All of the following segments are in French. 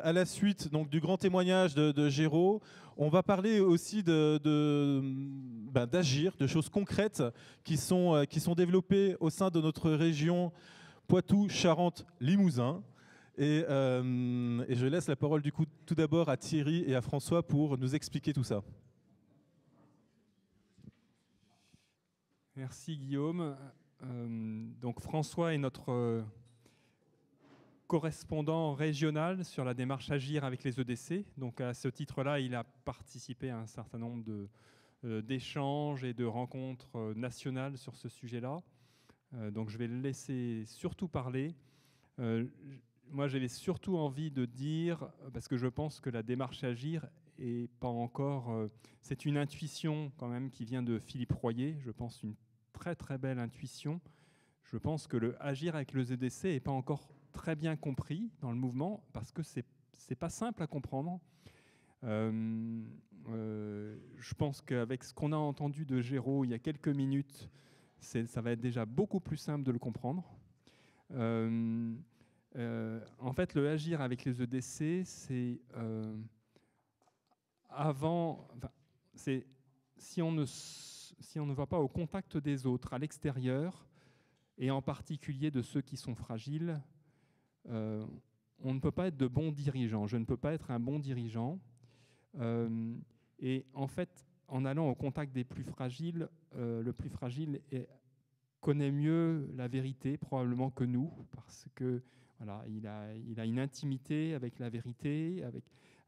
À la suite donc, du grand témoignage de Géraud, on va parler aussi d'agir, de choses concrètes qui sont développées au sein de notre région Poitou-Charentes-Limousin. Et je laisse la parole du coup tout d'abord à Thierry et à François pour nous expliquer tout ça. Merci Guillaume. Donc François est notre correspondant régional sur la démarche Agir avec les EDC. Donc à ce titre-là, il a participé à un certain nombre d'échanges et de rencontres nationales sur ce sujet-là. Donc je vais le laisser surtout parler. Moi, j'avais surtout envie de dire, parce que je pense que la démarche Agir est pas encore... c'est une intuition quand même qui vient de Philippe Royer, je pense une très très belle intuition. Je pense que le Agir avec le EDC n'est pas encore très bien compris dans le mouvement, parce que c'est pas simple à comprendre. Je pense qu'avec ce qu'on a entendu de Géraud il y a quelques minutes, ça va être déjà beaucoup plus simple de le comprendre. En fait, le Agir avec les EDC, c'est si on ne va pas au contact des autres, à l'extérieur, et en particulier de ceux qui sont fragiles, on ne peut pas être de bons dirigeants. Je ne peux pas être un bon dirigeant. Et en fait, en allant au contact des plus fragiles, le plus fragile connaît mieux la vérité probablement que nous, parce que voilà, il a une intimité avec la vérité,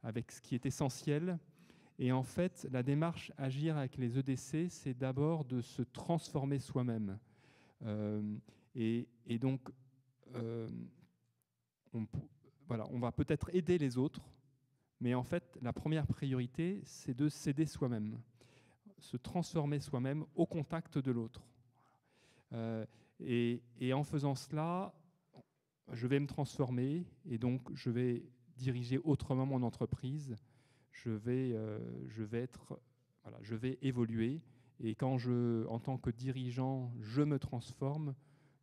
avec ce qui est essentiel. Et en fait, la démarche Agir avec les EDC, c'est d'abord de se transformer soi-même. Et donc, on va peut-être aider les autres, mais en fait, la première priorité, c'est de s'aider soi-même, se transformer soi-même au contact de l'autre. Et en faisant cela, je vais me transformer et donc je vais diriger autrement mon entreprise. Je vais évoluer. Et quand en tant que dirigeant, je me transforme,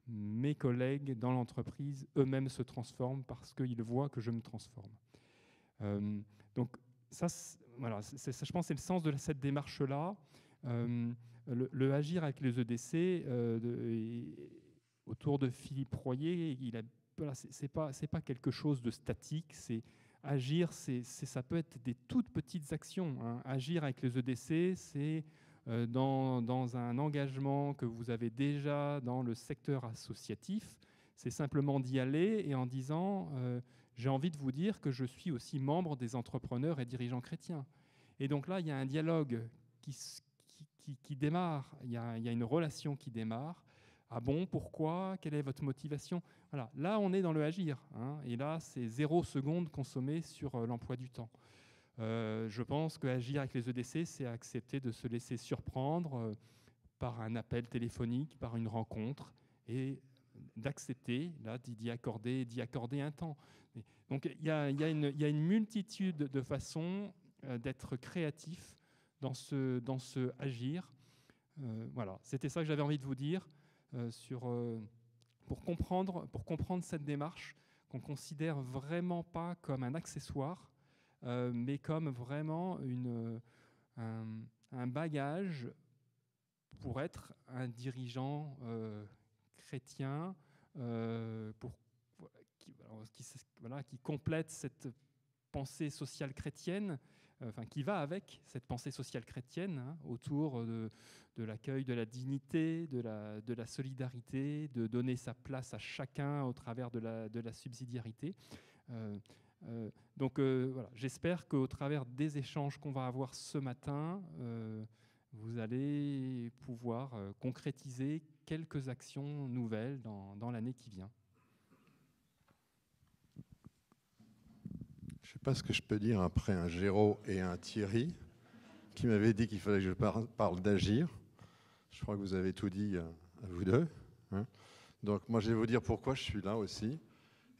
mes collègues dans l'entreprise eux-mêmes se transforment parce qu'ils voient que je me transforme. Donc ça, je pense que c'est le sens de cette démarche-là. Le Agir avec les EDC, autour de Philippe Royer, c'est pas quelque chose de statique. Agir, ça peut être des toutes petites actions. Hein. Agir avec les EDC, c'est dans un engagement que vous avez déjà dans le secteur associatif. C'est simplement d'y aller et en disant j'ai envie de vous dire que je suis aussi membre des entrepreneurs et dirigeants chrétiens. Et donc là, il y a un dialogue qui démarre, il y a une relation qui démarre. Ah bon, pourquoi? Quelle est votre motivation? Voilà. Là, on est dans le agir. Hein, et là, c'est 0 seconde consommée sur l'emploi du temps. Je pense qu'agir avec les EDC, c'est accepter de se laisser surprendre par un appel téléphonique, par une rencontre, et d'accepter d'y accorder un temps. Donc il y a une multitude de façons d'être créatif dans ce agir. Voilà, c'était ça que j'avais envie de vous dire pour comprendre cette démarche qu'on considère vraiment pas comme un accessoire, mais comme vraiment un bagage pour être un dirigeant chrétien qui complète cette pensée sociale chrétienne, qui va avec cette pensée sociale chrétienne, hein, autour de l'accueil de la dignité, de la solidarité, de donner sa place à chacun au travers de la subsidiarité. Donc voilà, j'espère qu'au travers des échanges qu'on va avoir ce matin, vous allez pouvoir concrétiser quelques actions nouvelles dans l'année qui vient. Je ne sais pas ce que je peux dire après un Géraud et un Thierry qui m'avaient dit qu'il fallait que je parle d'agir. Je crois que vous avez tout dit à vous deux. Hein. Donc moi, je vais vous dire pourquoi je suis là aussi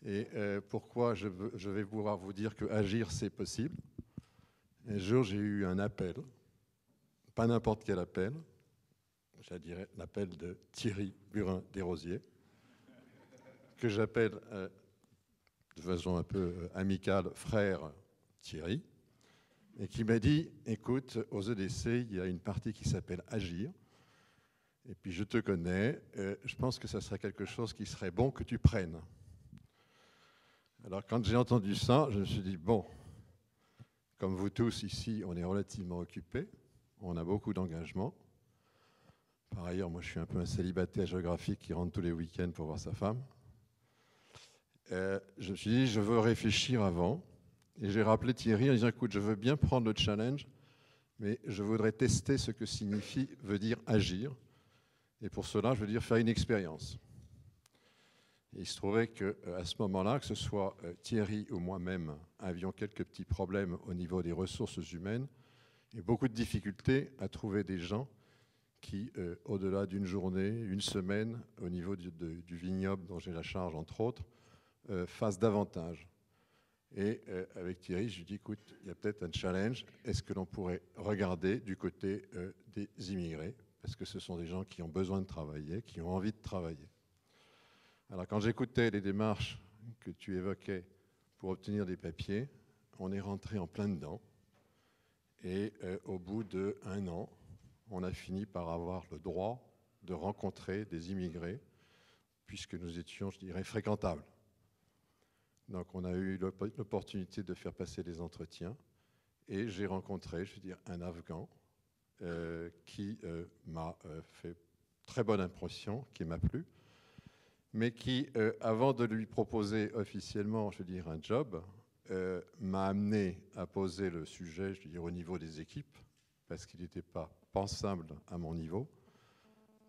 et pourquoi je vais pouvoir vous dire que agir, c'est possible. Un jour, j'ai eu un appel, pas n'importe quel appel, je dirais l'appel de Thierry Burin-Desrosiers, que j'appelle de façon un peu amicale, frère Thierry, et qui m'a dit, écoute, aux EDC, il y a une partie qui s'appelle Agir, et puis je te connais, je pense que ça serait quelque chose qui serait bon que tu prennes. Alors quand j'ai entendu ça, je me suis dit, bon, comme vous tous ici, on est relativement occupés, on a beaucoup d'engagement. Par ailleurs, moi je suis un peu un célibataire géographique qui rentre tous les week-ends pour voir sa femme. Je me suis dit, je veux réfléchir avant. Et j'ai rappelé Thierry en disant, écoute, je veux bien prendre le challenge, mais je voudrais tester ce que veut dire agir. Et pour cela, je veux dire faire une expérience. Et il se trouvait qu'à ce moment-là, que ce soit Thierry ou moi-même, avions quelques petits problèmes au niveau des ressources humaines et beaucoup de difficultés à trouver des gens qui, au-delà d'une journée, une semaine, au niveau du vignoble dont j'ai la charge, entre autres, fassent davantage. Et avec Thierry, je lui dis, écoute, il y a peut-être un challenge. Est-ce que l'on pourrait regarder du côté des immigrés? Parce que ce sont des gens qui ont besoin de travailler, qui ont envie de travailler. Alors quand j'écoutais les démarches que tu évoquais pour obtenir des papiers, on est rentré en plein dedans. Et au bout d'1 an, on a fini par avoir le droit de rencontrer des immigrés, puisque nous étions, je dirais, fréquentables. Donc on a eu l'opportunité de faire passer les entretiens et j'ai rencontré, je veux dire, un Afghan qui m'a fait très bonne impression, qui m'a plu, mais qui, avant de lui proposer officiellement, je veux dire, un job, m'a amené à poser le sujet, je veux dire, au niveau des équipes, parce qu'il n'était pas pensable à mon niveau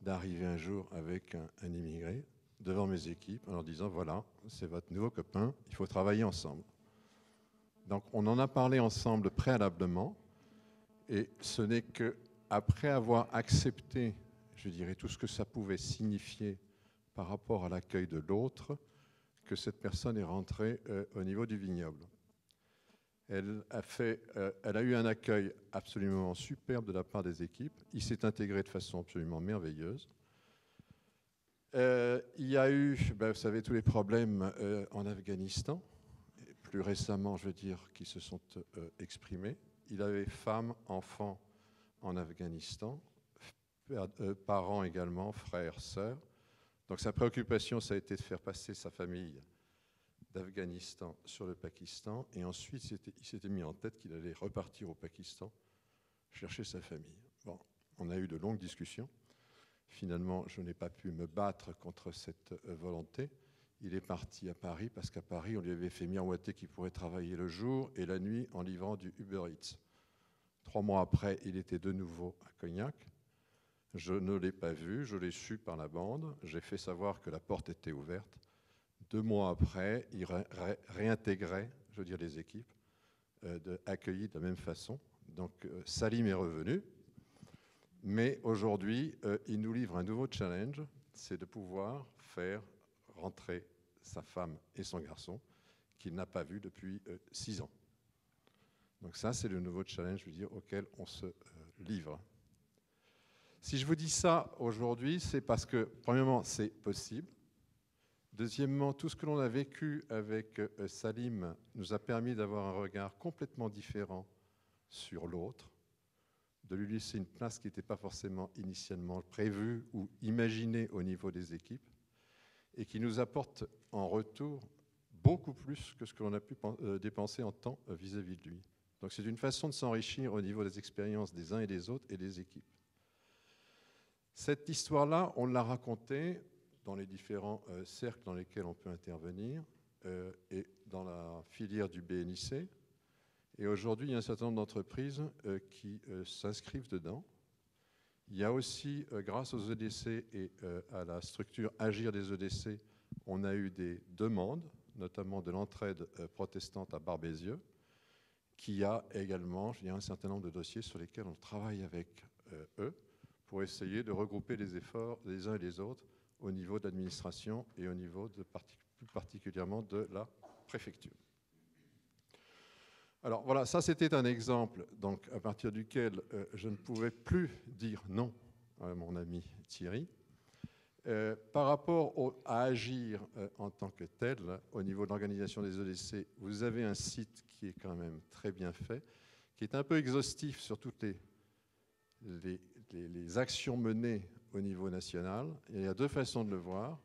d'arriver un jour avec un immigré devant mes équipes en leur disant, voilà, c'est votre nouveau copain, il faut travailler ensemble. Donc on en a parlé ensemble préalablement, et ce n'est qu'après avoir accepté, je dirais, tout ce que ça pouvait signifier par rapport à l'accueil de l'autre, que cette personne est rentrée au niveau du vignoble. Elle a eu un accueil absolument superbe de la part des équipes, il s'est intégré de façon absolument merveilleuse. Il y a eu, vous savez, tous les problèmes en Afghanistan, et plus récemment, je veux dire, qui se sont exprimés. Il avait femmes, enfants en Afghanistan, parents également, frères, sœurs. Donc sa préoccupation, ça a été de faire passer sa famille d'Afghanistan sur le Pakistan, et ensuite il s'était mis en tête qu'il allait repartir au Pakistan, chercher sa famille. Bon, on a eu de longues discussions. Finalement, je n'ai pas pu me battre contre cette volonté. Il est parti à Paris, parce qu'à Paris, on lui avait fait miroiter qu'il pourrait travailler le jour et la nuit en livrant du Uber Eats. 3 mois après, il était de nouveau à Cognac. Je ne l'ai pas vu, je l'ai su par la bande. J'ai fait savoir que la porte était ouverte. 2 mois après, il réintégrait, je veux dire, les équipes, accueillies de la même façon. Donc Salim est revenu. Mais aujourd'hui, il nous livre un nouveau challenge, c'est de pouvoir faire rentrer sa femme et son garçon, qu'il n'a pas vu depuis 6 ans. Donc ça, c'est le nouveau challenge, je veux dire, auquel on se livre. Si je vous dis ça aujourd'hui, c'est parce que, premièrement, c'est possible. Deuxièmement, tout ce que l'on a vécu avec Salim nous a permis d'avoir un regard complètement différent sur l'autre, de lui laisser une place qui n'était pas forcément initialement prévue ou imaginée au niveau des équipes, et qui nous apporte en retour beaucoup plus que ce que l'on a pu dépenser en temps vis-à-vis de lui. Donc c'est une façon de s'enrichir au niveau des expériences des uns et des autres et des équipes. Cette histoire-là, on l'a racontée dans les différents cercles dans lesquels on peut intervenir, et dans la filière du BNIC. Et aujourd'hui, il y a un certain nombre d'entreprises qui s'inscrivent dedans. Il y a aussi, grâce aux EDC et à la structure Agir des EDC, on a eu des demandes, notamment de l'entraide protestante à Barbézieux, qui a également, il y a un certain nombre de dossiers sur lesquels on travaille avec eux pour essayer de regrouper les efforts des uns et des autres au niveau de l'administration et au niveau plus particulièrement de la préfecture. Alors voilà, ça c'était un exemple donc, à partir duquel je ne pouvais plus dire non à mon ami Thierry. Par rapport à agir en tant que tel, au niveau de l'organisation des EDC, vous avez un site qui est quand même très bien fait, qui est un peu exhaustif sur toutes les actions menées au niveau national. Et il y a deux façons de le voir.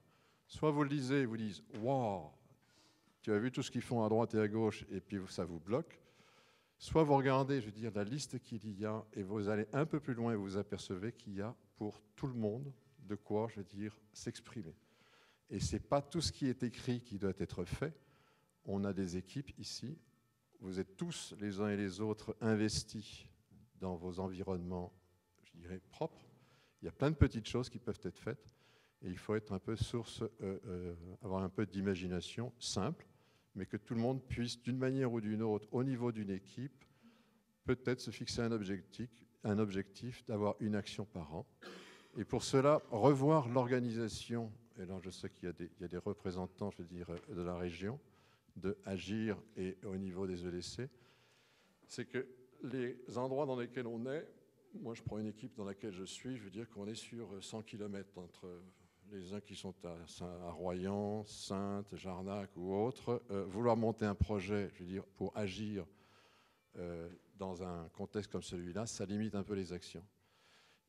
Soit vous le lisez et vous dites « Waouh, tu as vu tout ce qu'ils font à droite et à gauche » et puis ça vous bloque. Soit vous regardez, je veux dire, la liste qu'il y a et vous allez un peu plus loin et vous apercevez qu'il y a pour tout le monde de quoi, je veux dire, s'exprimer. Et ce n'est pas tout ce qui est écrit qui doit être fait. On a des équipes ici. Vous êtes tous, les uns et les autres, investis dans vos environnements, je dirais, propres. Il y a plein de petites choses qui peuvent être faites. Et il faut être un peu avoir un peu d'imagination simple, mais que tout le monde puisse, d'une manière ou d'une autre, au niveau d'une équipe, peut-être se fixer un objectif d'avoir une action par an. Et pour cela, revoir l'organisation, et là je sais qu'il y a des représentants, je veux dire, de la région, de Agir et au niveau des EDC, c'est que les endroits dans lesquels on est, moi je prends une équipe dans laquelle je suis, je veux dire qu'on est sur 100 km entre les uns qui sont à Royan, Saintes, Jarnac ou autres, vouloir monter un projet, je veux dire, pour agir dans un contexte comme celui-là, ça limite un peu les actions.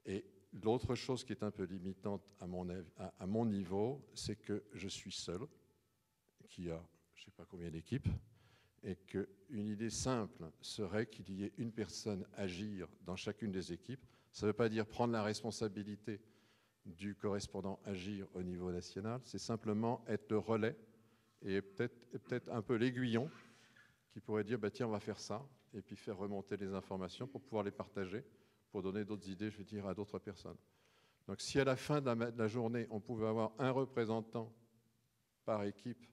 Et l'autre chose qui est un peu limitante à mon niveau, c'est que je suis seul, qui a je ne sais pas combien d'équipes, et qu'une idée simple serait qu'il y ait une personne agir dans chacune des équipes. Ça ne veut pas dire prendre la responsabilité du correspondant agir au niveau national, c'est simplement être le relais et peut-être un peu l'aiguillon qui pourrait dire bah, tiens, on va faire ça, et puis faire remonter les informations pour pouvoir les partager, pour donner d'autres idées, je veux dire, à d'autres personnes. Donc si à la fin de la journée, on pouvait avoir un représentant par équipe,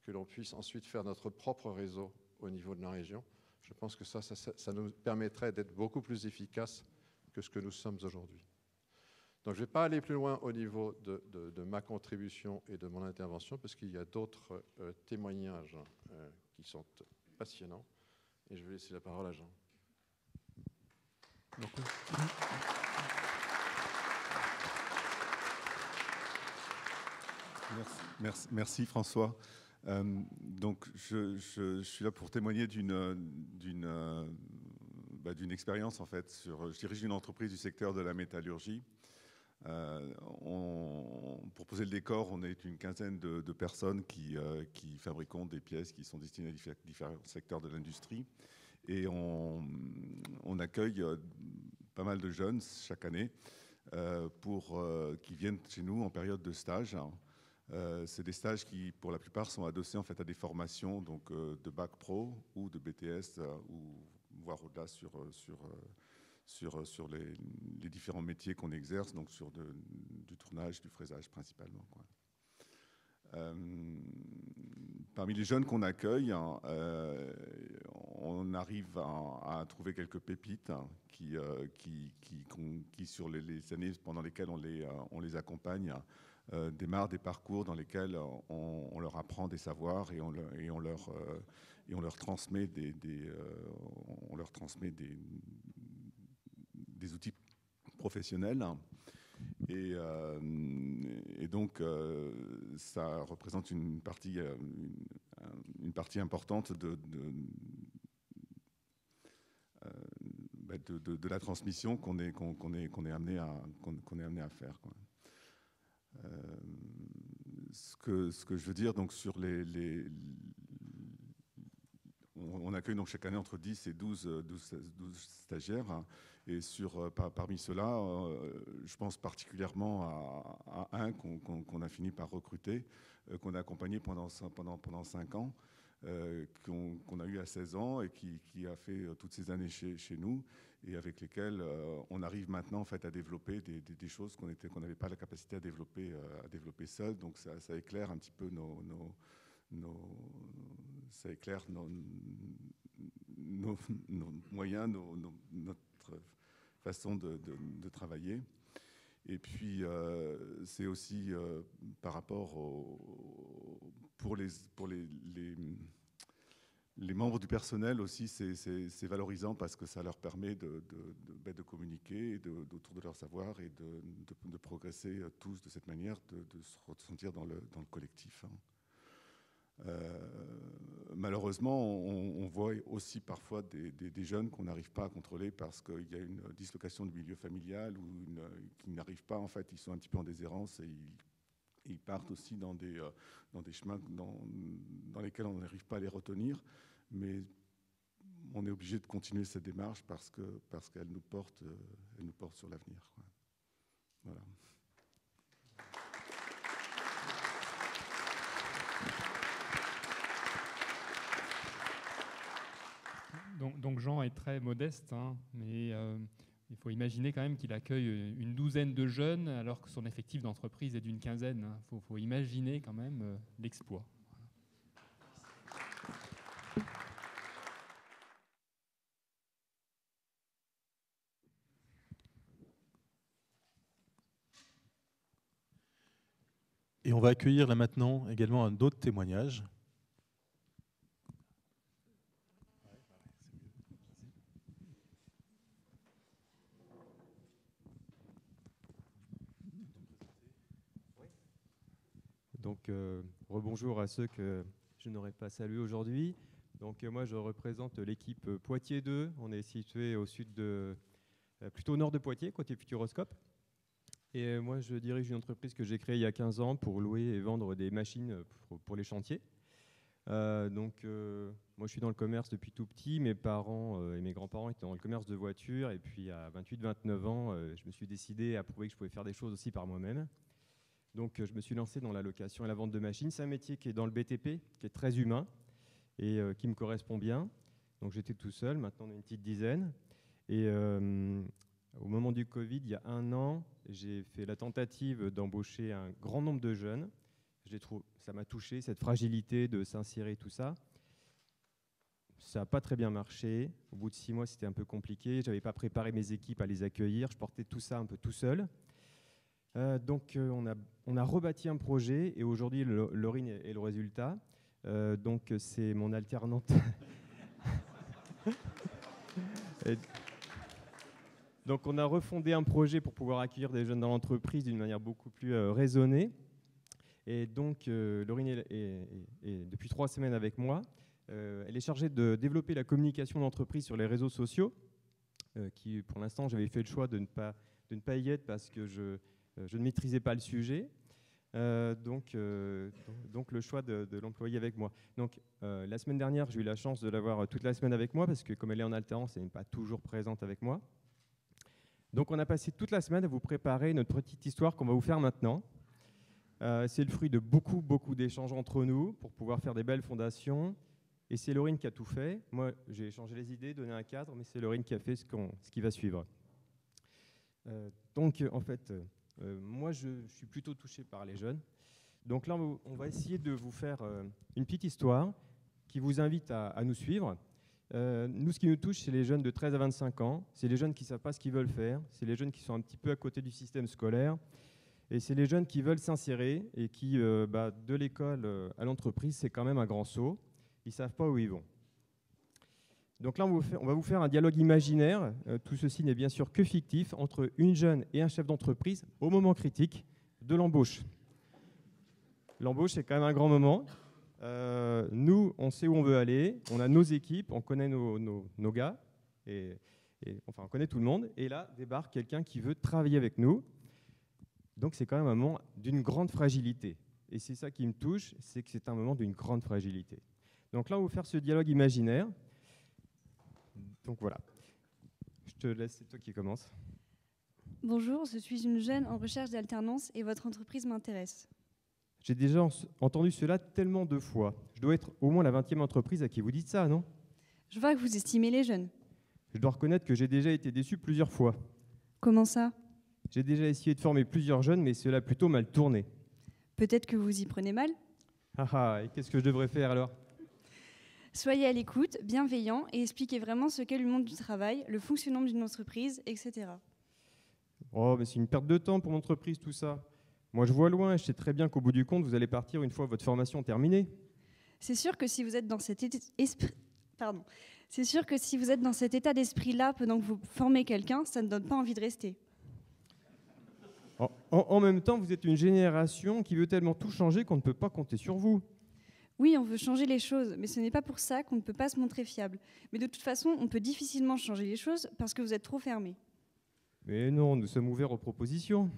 que l'on puisse ensuite faire notre propre réseau au niveau de la région, je pense que ça nous permettrait d'être beaucoup plus efficaces que ce que nous sommes aujourd'hui. Donc je ne vais pas aller plus loin au niveau de ma contribution et de mon intervention, parce qu'il y a d'autres témoignages qui sont passionnants. Et je vais laisser la parole à Jean. Merci François. Donc je suis là pour témoigner d'une expérience en fait. Je dirige une entreprise du secteur de la métallurgie. Pour poser le décor, on est une quinzaine de personnes qui fabriquons des pièces qui sont destinées à différents secteurs de l'industrie. Et on accueille pas mal de jeunes chaque année qui viennent chez nous en période de stage. C'est des stages qui, pour la plupart, sont adossés en fait à des formations donc, de bac pro ou de BTS ou voire au-delà sur les différents métiers qu'on exerce, donc sur du tournage, du fraisage principalement, quoi. Parmi les jeunes qu'on accueille, on arrive à trouver quelques pépites qui sur les années pendant lesquelles on les accompagne, démarrent des parcours dans lesquels on leur apprend des savoirs et on leur transmet des outils professionnels. Et donc, ça représente une partie importante de la transmission qu'on est amené à faire, quoi. Ce que je veux dire, donc, sur on accueille donc chaque année entre 10 et 12 stagiaires, hein, et parmi ceux-là, je pense particulièrement à un qu'on a fini par recruter, qu'on a accompagné pendant 5 ans, qu'on a eu à 16 ans et qui a fait toutes ces années chez nous, et avec lesquels on arrive maintenant en fait à développer des choses qu'on n'avait pas la capacité à développer seul. Donc ça éclaire un petit peu ça éclaire nos moyens, notre façon de travailler. Et puis c'est aussi par rapport les membres du personnel aussi, c'est valorisant parce que ça leur permet de communiquer autour de leur savoir et de progresser tous de cette manière, de se ressentir dans le collectif. Malheureusement, on voit aussi parfois des jeunes qu'on n'arrive pas à contrôler parce qu'il y a une dislocation du milieu familial ou qui n'arrivent pas, en fait, ils sont un petit peu en déshérence et ils partent aussi dans des chemins dans lesquels on n'arrive pas à les retenir, mais on est obligé de continuer cette démarche parce qu'elle nous porte sur l'avenir. Voilà. Donc Jean est très modeste, hein, mais il faut imaginer quand même qu'il accueille une douzaine de jeunes alors que son effectif d'entreprise est d'une quinzaine. Il faut imaginer quand même l'exploit. Et on va accueillir là maintenant également un autre témoignage. Donc, rebonjour à ceux que je n'aurais pas salués aujourd'hui. Donc, moi, je représente l'équipe Poitiers 2. On est situé au sud plutôt au nord de Poitiers, côté Futuroscope. Et moi, je dirige une entreprise que j'ai créée il y a 15 ans pour louer et vendre des machines pour les chantiers. Moi, je suis dans le commerce depuis tout petit. Mes parents et mes grands-parents étaient dans le commerce de voitures. Et puis, à 28-29 ans, je me suis décidé à prouver que je pouvais faire des choses aussi par moi-même. Donc, je me suis lancé dans la location et la vente de machines. C'est un métier qui est dans le BTP, qui est très humain et qui me correspond bien. Donc, j'étais tout seul. Maintenant, on est une petite dizaine. Et au moment du Covid, il y a 1 an, j'ai fait la tentative d'embaucher un grand nombre de jeunes. Ça m'a touché, cette fragilité de s'insérer, tout ça. Ça n'a pas très bien marché. Au bout de 6 mois, c'était un peu compliqué. Je n'avais pas préparé mes équipes à les accueillir. Je portais tout ça un peu tout seul. Donc, on a rebâti un projet et aujourd'hui, Laurine est le résultat. Donc, c'est mon alternante. Donc, on a refondé un projet pour pouvoir accueillir des jeunes dans l'entreprise d'une manière beaucoup plus raisonnée. Et donc, Laurine est depuis 3 semaines avec moi. Elle est chargée de développer la communication d'entreprise sur les réseaux sociaux, qui, pour l'instant, j'avais fait le choix de ne pas y être parce que je ne maîtrisais pas le sujet, donc le choix de l'employer avec moi. Donc, la semaine dernière, j'ai eu la chance de l'avoir toute la semaine avec moi, parce que comme elle est en alternance, elle n'est pas toujours présente avec moi. Donc, on a passé toute la semaine à vous préparer notre petite histoire qu'on va vous faire maintenant. C'est le fruit de beaucoup d'échanges entre nous pour pouvoir faire des belles fondations. Et c'est Laurine qui a tout fait. Moi, j'ai échangé les idées, donné un cadre, mais c'est Laurine qui a fait ce qui va suivre. Donc, en fait... moi, je suis plutôt touché par les jeunes. Donc là, on va essayer de vous faire une petite histoire qui vous invite à nous suivre. Nous, ce qui nous touche, c'est les jeunes de 13 à 25 ans. C'est les jeunes qui ne savent pas ce qu'ils veulent faire. C'est les jeunes qui sont un petit peu à côté du système scolaire. Et c'est les jeunes qui veulent s'insérer et qui, de l'école à l'entreprise, c'est quand même un grand saut. Ils ne savent pas où ils vont. Donc là, on va vous faire un dialogue imaginaire. Tout ceci n'est bien sûr que fictif entre une jeune et un chef d'entreprise au moment critique de l'embauche. L'embauche, c'est quand même un grand moment. Nous, on sait où on veut aller. On a nos équipes, on connaît nos gars. Enfin, on connaît tout le monde. Et là, débarque quelqu'un qui veut travailler avec nous. Donc, c'est quand même un moment d'une grande fragilité. Et c'est ça qui me touche, c'est que c'est un moment d'une grande fragilité. Donc là, on va vous faire ce dialogue imaginaire. Donc voilà, je te laisse, c'est toi qui commence. Bonjour, je suis une jeune en recherche d'alternance et votre entreprise m'intéresse. J'ai déjà entendu cela tellement de fois. Je dois être au moins la 20e entreprise à qui vous dites ça, non? Je vois que vous estimez les jeunes. Je dois reconnaître que j'ai déjà été déçu plusieurs fois. Comment ça? J'ai déjà essayé de former plusieurs jeunes, mais cela a plutôt mal tourné. Peut-être que vous y prenez mal? Et qu'est-ce que je devrais faire alors? Soyez à l'écoute, bienveillant et expliquez vraiment ce qu'est le monde du travail, le fonctionnement d'une entreprise, etc. Oh, mais c'est une perte de temps pour l'entreprise tout ça. Moi je vois loin et je sais très bien qu'au bout du compte, vous allez partir une fois votre formation terminée. C'est sûr que si vous êtes dans cet Pardon. C'est sûr que si vous êtes dans cet état d'esprit-là pendant que vous formez quelqu'un, ça ne donne pas envie de rester. En même temps, vous êtes une génération qui veut tellement tout changer qu'on ne peut pas compter sur vous. Oui, on veut changer les choses, mais ce n'est pas pour ça qu'on ne peut pas se montrer fiable. Mais de toute façon, on peut difficilement changer les choses parce que vous êtes trop fermés. Mais non, nous sommes ouverts aux propositions.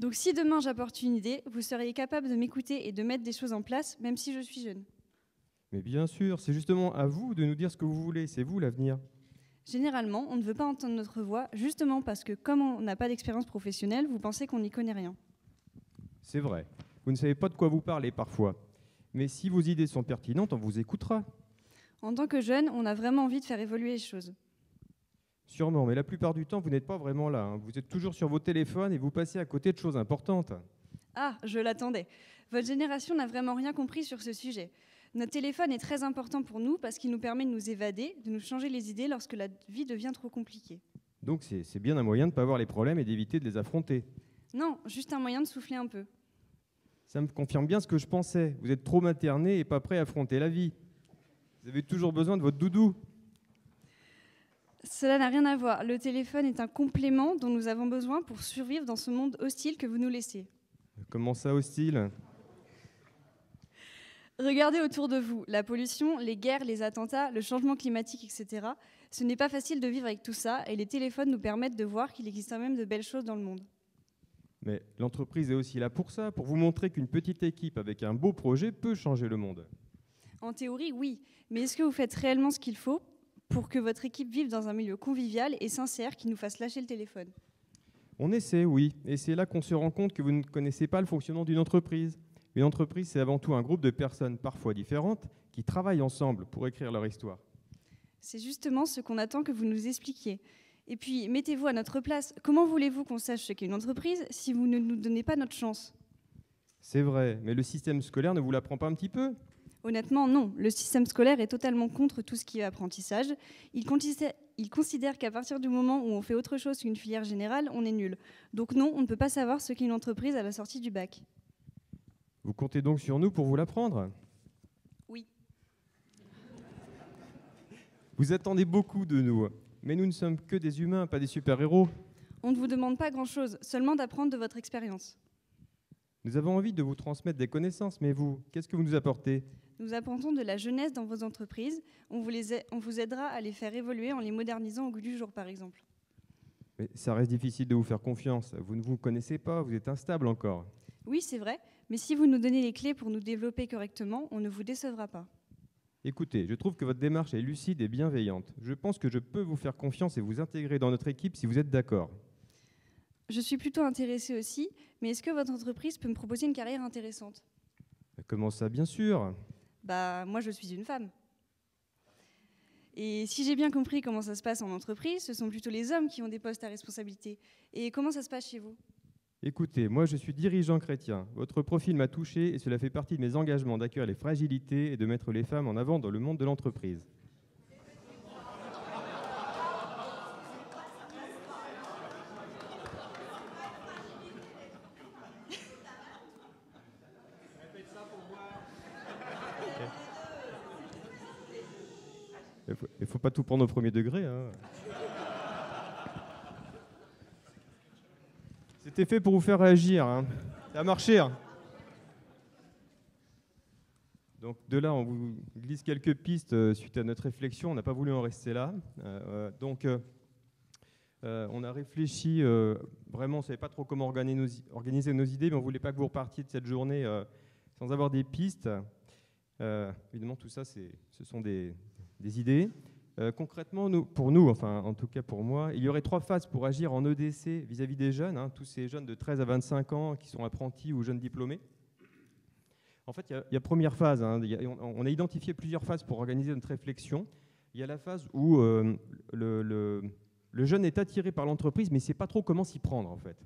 Donc si demain j'apporte une idée, vous seriez capable de m'écouter et de mettre des choses en place, même si je suis jeune. Mais bien sûr, c'est justement à vous de nous dire ce que vous voulez, c'est vous l'avenir. Généralement, on ne veut pas entendre notre voix, justement parce que comme on n'a pas d'expérience professionnelle, vous pensez qu'on n'y connaît rien. C'est vrai, vous ne savez pas de quoi vous parlez parfois. Mais si vos idées sont pertinentes, on vous écoutera. En tant que jeune, on a vraiment envie de faire évoluer les choses. Sûrement, mais la plupart du temps, vous n'êtes pas vraiment là. Hein. Vous êtes toujours sur vos téléphones et vous passez à côté de choses importantes. Ah, je l'attendais. Votre génération n'a vraiment rien compris sur ce sujet. Notre téléphone est très important pour nous parce qu'il nous permet de nous évader, de nous changer les idées lorsque la vie devient trop compliquée. Donc c'est bien un moyen de ne pas voir les problèmes et d'éviter de les affronter. Non, juste un moyen de souffler un peu. Ça me confirme bien ce que je pensais. Vous êtes trop materné et pas prêt à affronter la vie. Vous avez toujours besoin de votre doudou. Cela n'a rien à voir. Le téléphone est un complément dont nous avons besoin pour survivre dans ce monde hostile que vous nous laissez. Comment ça, hostile ? Regardez autour de vous. La pollution, les guerres, les attentats, le changement climatique, etc. Ce n'est pas facile de vivre avec tout ça et les téléphones nous permettent de voir qu'il existe quand même de belles choses dans le monde. Mais l'entreprise est aussi là pour ça, pour vous montrer qu'une petite équipe avec un beau projet peut changer le monde. En théorie, oui. Mais est-ce que vous faites réellement ce qu'il faut pour que votre équipe vive dans un milieu convivial et sincère qui nous fasse lâcher le téléphone ? On essaie, oui. Et c'est là qu'on se rend compte que vous ne connaissez pas le fonctionnement d'une entreprise. Une entreprise, c'est avant tout un groupe de personnes parfois différentes qui travaillent ensemble pour écrire leur histoire. C'est justement ce qu'on attend que vous nous expliquiez. Et puis, mettez-vous à notre place. Comment voulez-vous qu'on sache ce qu'est une entreprise si vous ne nous donnez pas notre chance ? C'est vrai, mais le système scolaire ne vous l'apprend pas un petit peu ? Honnêtement, non. Le système scolaire est totalement contre tout ce qui est apprentissage. Il considère qu'à partir du moment où on fait autre chose qu'une filière générale, on est nul. Donc non, on ne peut pas savoir ce qu'est une entreprise à la sortie du bac. Vous comptez donc sur nous pour vous l'apprendre ? Oui. Vous attendez beaucoup de nous, mais nous ne sommes que des humains, pas des super-héros. On ne vous demande pas grand-chose, seulement d'apprendre de votre expérience. Nous avons envie de vous transmettre des connaissances, mais vous, qu'est-ce que vous nous apportez ? Nous apportons de la jeunesse dans vos entreprises. On vous aidera à les faire évoluer en les modernisant au goût du jour, par exemple. Mais ça reste difficile de vous faire confiance. Vous ne vous connaissez pas, vous êtes instable encore. Oui, c'est vrai, mais si vous nous donnez les clés pour nous développer correctement, on ne vous décevra pas. Écoutez, je trouve que votre démarche est lucide et bienveillante. Je pense que je peux vous faire confiance et vous intégrer dans notre équipe si vous êtes d'accord. Je suis plutôt intéressée aussi, mais est-ce que votre entreprise peut me proposer une carrière intéressante ? Comment ça, bien sûr ? Moi, je suis une femme. Et si j'ai bien compris comment ça se passe en entreprise, ce sont plutôt les hommes qui ont des postes à responsabilité. Et comment ça se passe chez vous ? Écoutez, moi je suis dirigeant chrétien. Votre profil m'a touché et cela fait partie de mes engagements d'accueillir les fragilités et de mettre les femmes en avant dans le monde de l'entreprise. Il ne faut pas tout prendre au premier degré. Hein. C'était fait pour vous faire réagir. Hein. Ça a marché. Hein. Donc de là, on vous glisse quelques pistes suite à notre réflexion. On n'a pas voulu en rester là. On a réfléchi. Vraiment, on ne savait pas trop comment organiser nos idées, mais on ne voulait pas que vous repartiez de cette journée sans avoir des pistes. Évidemment, tout ça, ce sont des idées. Concrètement, en tout cas pour moi, il y aurait 3 phases pour agir en EDC vis-à-vis des jeunes, hein, tous ces jeunes de 13 à 25 ans qui sont apprentis ou jeunes diplômés. En fait, il y a première phase, hein, on a identifié plusieurs phases pour organiser notre réflexion. Il y a la phase où le jeune est attiré par l'entreprise, mais il ne sait pas trop comment s'y prendre, en fait.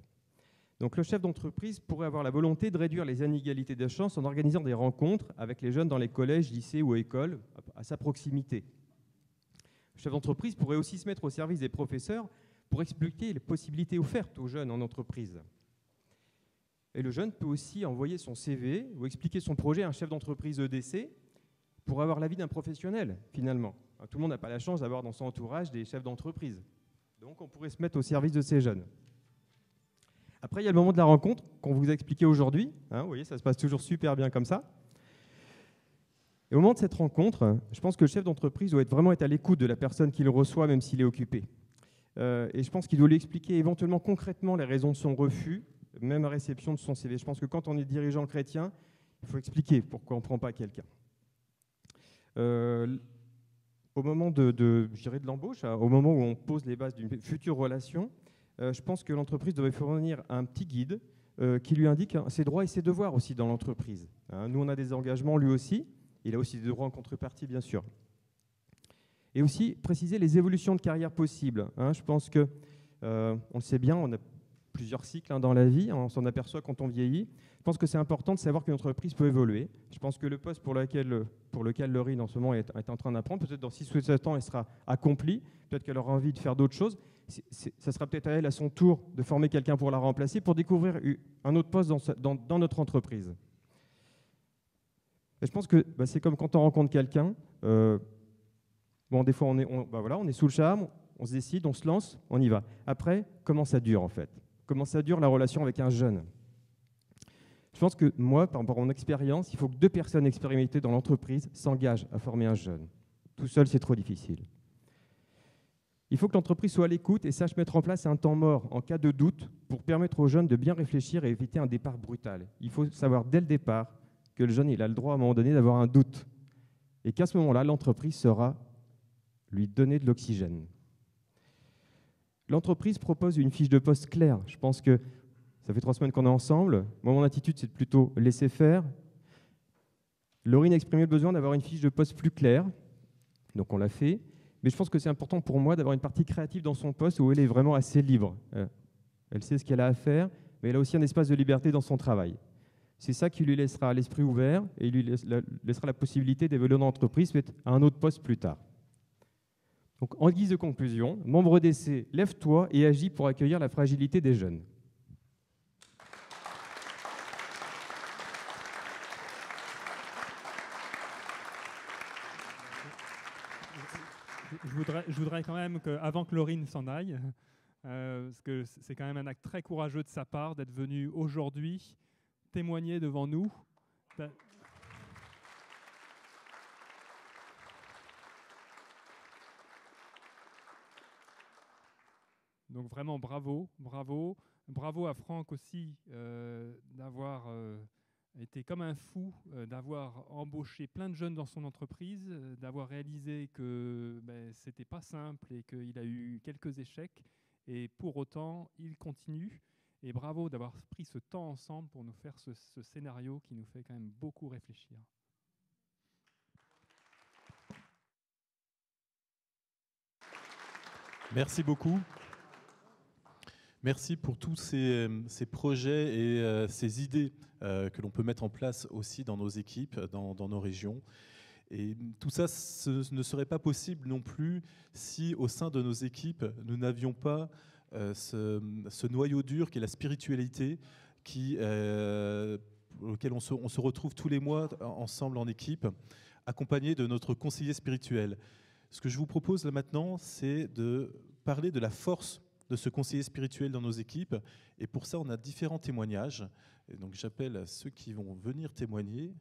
Donc le chef d'entreprise pourrait avoir la volonté de réduire les inégalités de chance en organisant des rencontres avec les jeunes dans les collèges, lycées ou écoles à sa proximité. Le chef d'entreprise pourrait aussi se mettre au service des professeurs pour expliquer les possibilités offertes aux jeunes en entreprise. Et le jeune peut aussi envoyer son CV ou expliquer son projet à un chef d'entreprise EDC pour avoir l'avis d'un professionnel, finalement. Tout le monde n'a pas la chance d'avoir dans son entourage des chefs d'entreprise. Donc, on pourrait se mettre au service de ces jeunes. Après, il y a le moment de la rencontre qu'on vous a expliqué aujourd'hui. Vous voyez, ça se passe toujours super bien comme ça. Et au moment de cette rencontre, je pense que le chef d'entreprise doit vraiment être à l'écoute de la personne qu'il reçoit, même s'il est occupé. Et je pense qu'il doit lui expliquer éventuellement concrètement les raisons de son refus, même à réception de son CV. Je pense que quand on est dirigeant chrétien, il faut expliquer pourquoi on ne prend pas quelqu'un. Au moment de l'embauche, au moment où on pose les bases d'une future relation, je pense que l'entreprise devrait fournir un petit guide qui lui indique ses droits et ses devoirs aussi dans l'entreprise. Nous, on a des engagements, lui aussi. Il a aussi des droits en contrepartie, bien sûr. Et aussi préciser les évolutions de carrière possibles. Je pense que, on le sait bien, on a plusieurs cycles dans la vie, on s'en aperçoit quand on vieillit. Je pense que c'est important de savoir qu'une entreprise peut évoluer. Je pense que le poste pour lequel Laurine en ce moment est en train d'apprendre, peut-être dans 6 ou 7 ans, elle sera accomplie. Peut-être qu'elle aura envie de faire d'autres choses. Ça sera peut-être à elle, à son tour, de former quelqu'un pour la remplacer, pour découvrir un autre poste dans notre entreprise. Et je pense que c'est comme quand on rencontre quelqu'un. Des fois, on est sous le charme, on se décide, on se lance, on y va. Après, comment ça dure en fait? Comment ça dure la relation avec un jeune? Je pense que moi, par mon expérience, il faut que 2 personnes expérimentées dans l'entreprise s'engagent à former un jeune. Tout seul, c'est trop difficile. Il faut que l'entreprise soit à l'écoute et sache mettre en place un temps mort en cas de doute pour permettre aux jeunes de bien réfléchir et éviter un départ brutal. Il faut savoir dès le départ que le jeune il a le droit à un moment donné d'avoir un doute et qu'à ce moment-là, l'entreprise saura lui donner de l'oxygène. L'entreprise propose une fiche de poste claire. Je pense que ça fait 3 semaines qu'on est ensemble. Moi, mon attitude, c'est de plutôt laisser faire. Laurine a exprimé le besoin d'avoir une fiche de poste plus claire, donc on l'a fait. Mais je pense que c'est important pour moi d'avoir une partie créative dans son poste où elle est vraiment assez libre. Elle sait ce qu'elle a à faire, mais elle a aussi un espace de liberté dans son travail. C'est ça qui lui laissera l'esprit ouvert et lui laissera la possibilité d'évoluer dans l'entreprise, peut-être à un autre poste plus tard. Donc, en guise de conclusion, membre d'essai, lève-toi et agis pour accueillir la fragilité des jeunes. Je voudrais quand même qu'avant que Laurine s'en aille, parce que c'est quand même un acte très courageux de sa part d'être venu aujourd'hui témoigner devant nous. Donc vraiment bravo, bravo. Bravo à Franck aussi d'avoir été comme un fou, d'avoir embauché plein de jeunes dans son entreprise, d'avoir réalisé que ce n'était pas simple et qu'il a eu quelques échecs. Et pour autant, il continue. Et bravo d'avoir pris ce temps ensemble pour nous faire ce scénario qui nous fait quand même beaucoup réfléchir. Merci beaucoup. Merci pour tous ces projets et ces idées que l'on peut mettre en place aussi dans nos équipes, dans nos régions. Et tout ça ne serait pas possible non plus si au sein de nos équipes, nous n'avions pas ce noyau dur qui est la spiritualité, auquel on se retrouve tous les mois ensemble en équipe, accompagné de notre conseiller spirituel. Ce que je vous propose là maintenant, c'est de parler de la force de ce conseiller spirituel dans nos équipes. Et pour ça, on a différents témoignages. Et donc j'appelle à ceux qui vont venir témoigner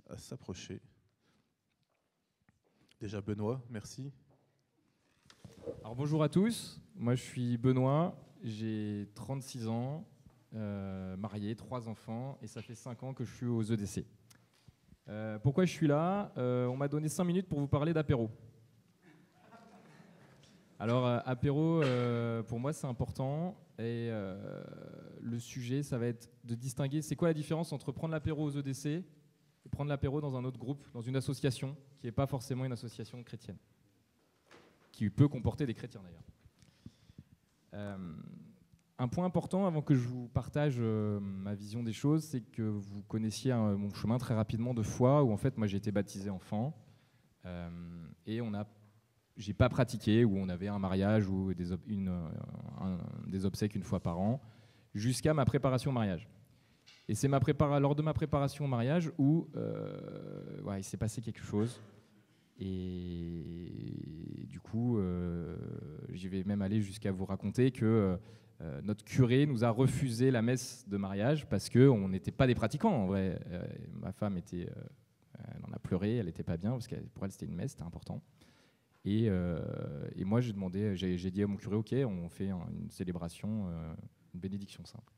à s'approcher. Déjà Benoît, merci. Alors bonjour à tous, moi je suis Benoît, j'ai 36 ans, marié, 3 enfants et ça fait 5 ans que je suis aux EDC. Pourquoi je suis là? On m'a donné 5 minutes pour vous parler d'apéro. Alors apéro, pour moi c'est important et le sujet ça va être de distinguer c'est quoi la différence entre prendre l'apéro aux EDC et prendre l'apéro dans un autre groupe, dans une association qui n'est pas forcément une association chrétienne. Qui peut comporter des chrétiens d'ailleurs. Un point important avant que je vous partage ma vision des choses, c'est que vous connaissiez mon chemin très rapidement de foi, où en fait moi j'ai été baptisé enfant et j'ai pas pratiqué, où on avait un mariage ou des obsèques une fois par an, jusqu'à ma préparation au mariage. Et c'est lors de ma préparation au mariage où il s'est passé quelque chose. Et du coup, j'y vais même aller jusqu'à vous raconter que notre curé nous a refusé la messe de mariage parce qu'on n'était pas des pratiquants, en vrai. Ma femme elle en a pleuré, elle n'était pas bien, parce que pour elle, c'était une messe, c'était important. Et moi, j'ai dit à mon curé, OK, on fait une célébration, une bénédiction simple.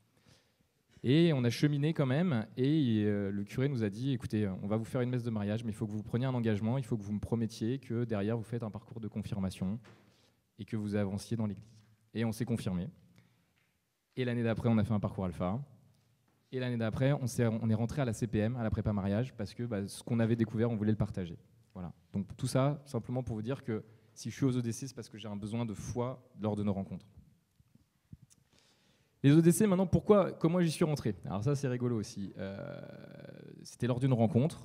Et on a cheminé quand même, et le curé nous a dit, écoutez, on va vous faire une messe de mariage, mais il faut que vous preniez un engagement, il faut que vous me promettiez que derrière, vous faites un parcours de confirmation et que vous avanciez dans l'église. Et on s'est confirmé. Et l'année d'après, on a fait un parcours alpha. Et l'année d'après, on est rentré à la CPM, à la prépa mariage, parce que ce qu'on avait découvert, on voulait le partager. Voilà. Donc tout ça, simplement pour vous dire que si je suis aux EDC, c'est parce que j'ai un besoin de foi lors de nos rencontres. Les EDC, maintenant, comment j'y suis rentré? Alors ça, c'est rigolo aussi. C'était lors d'une retraite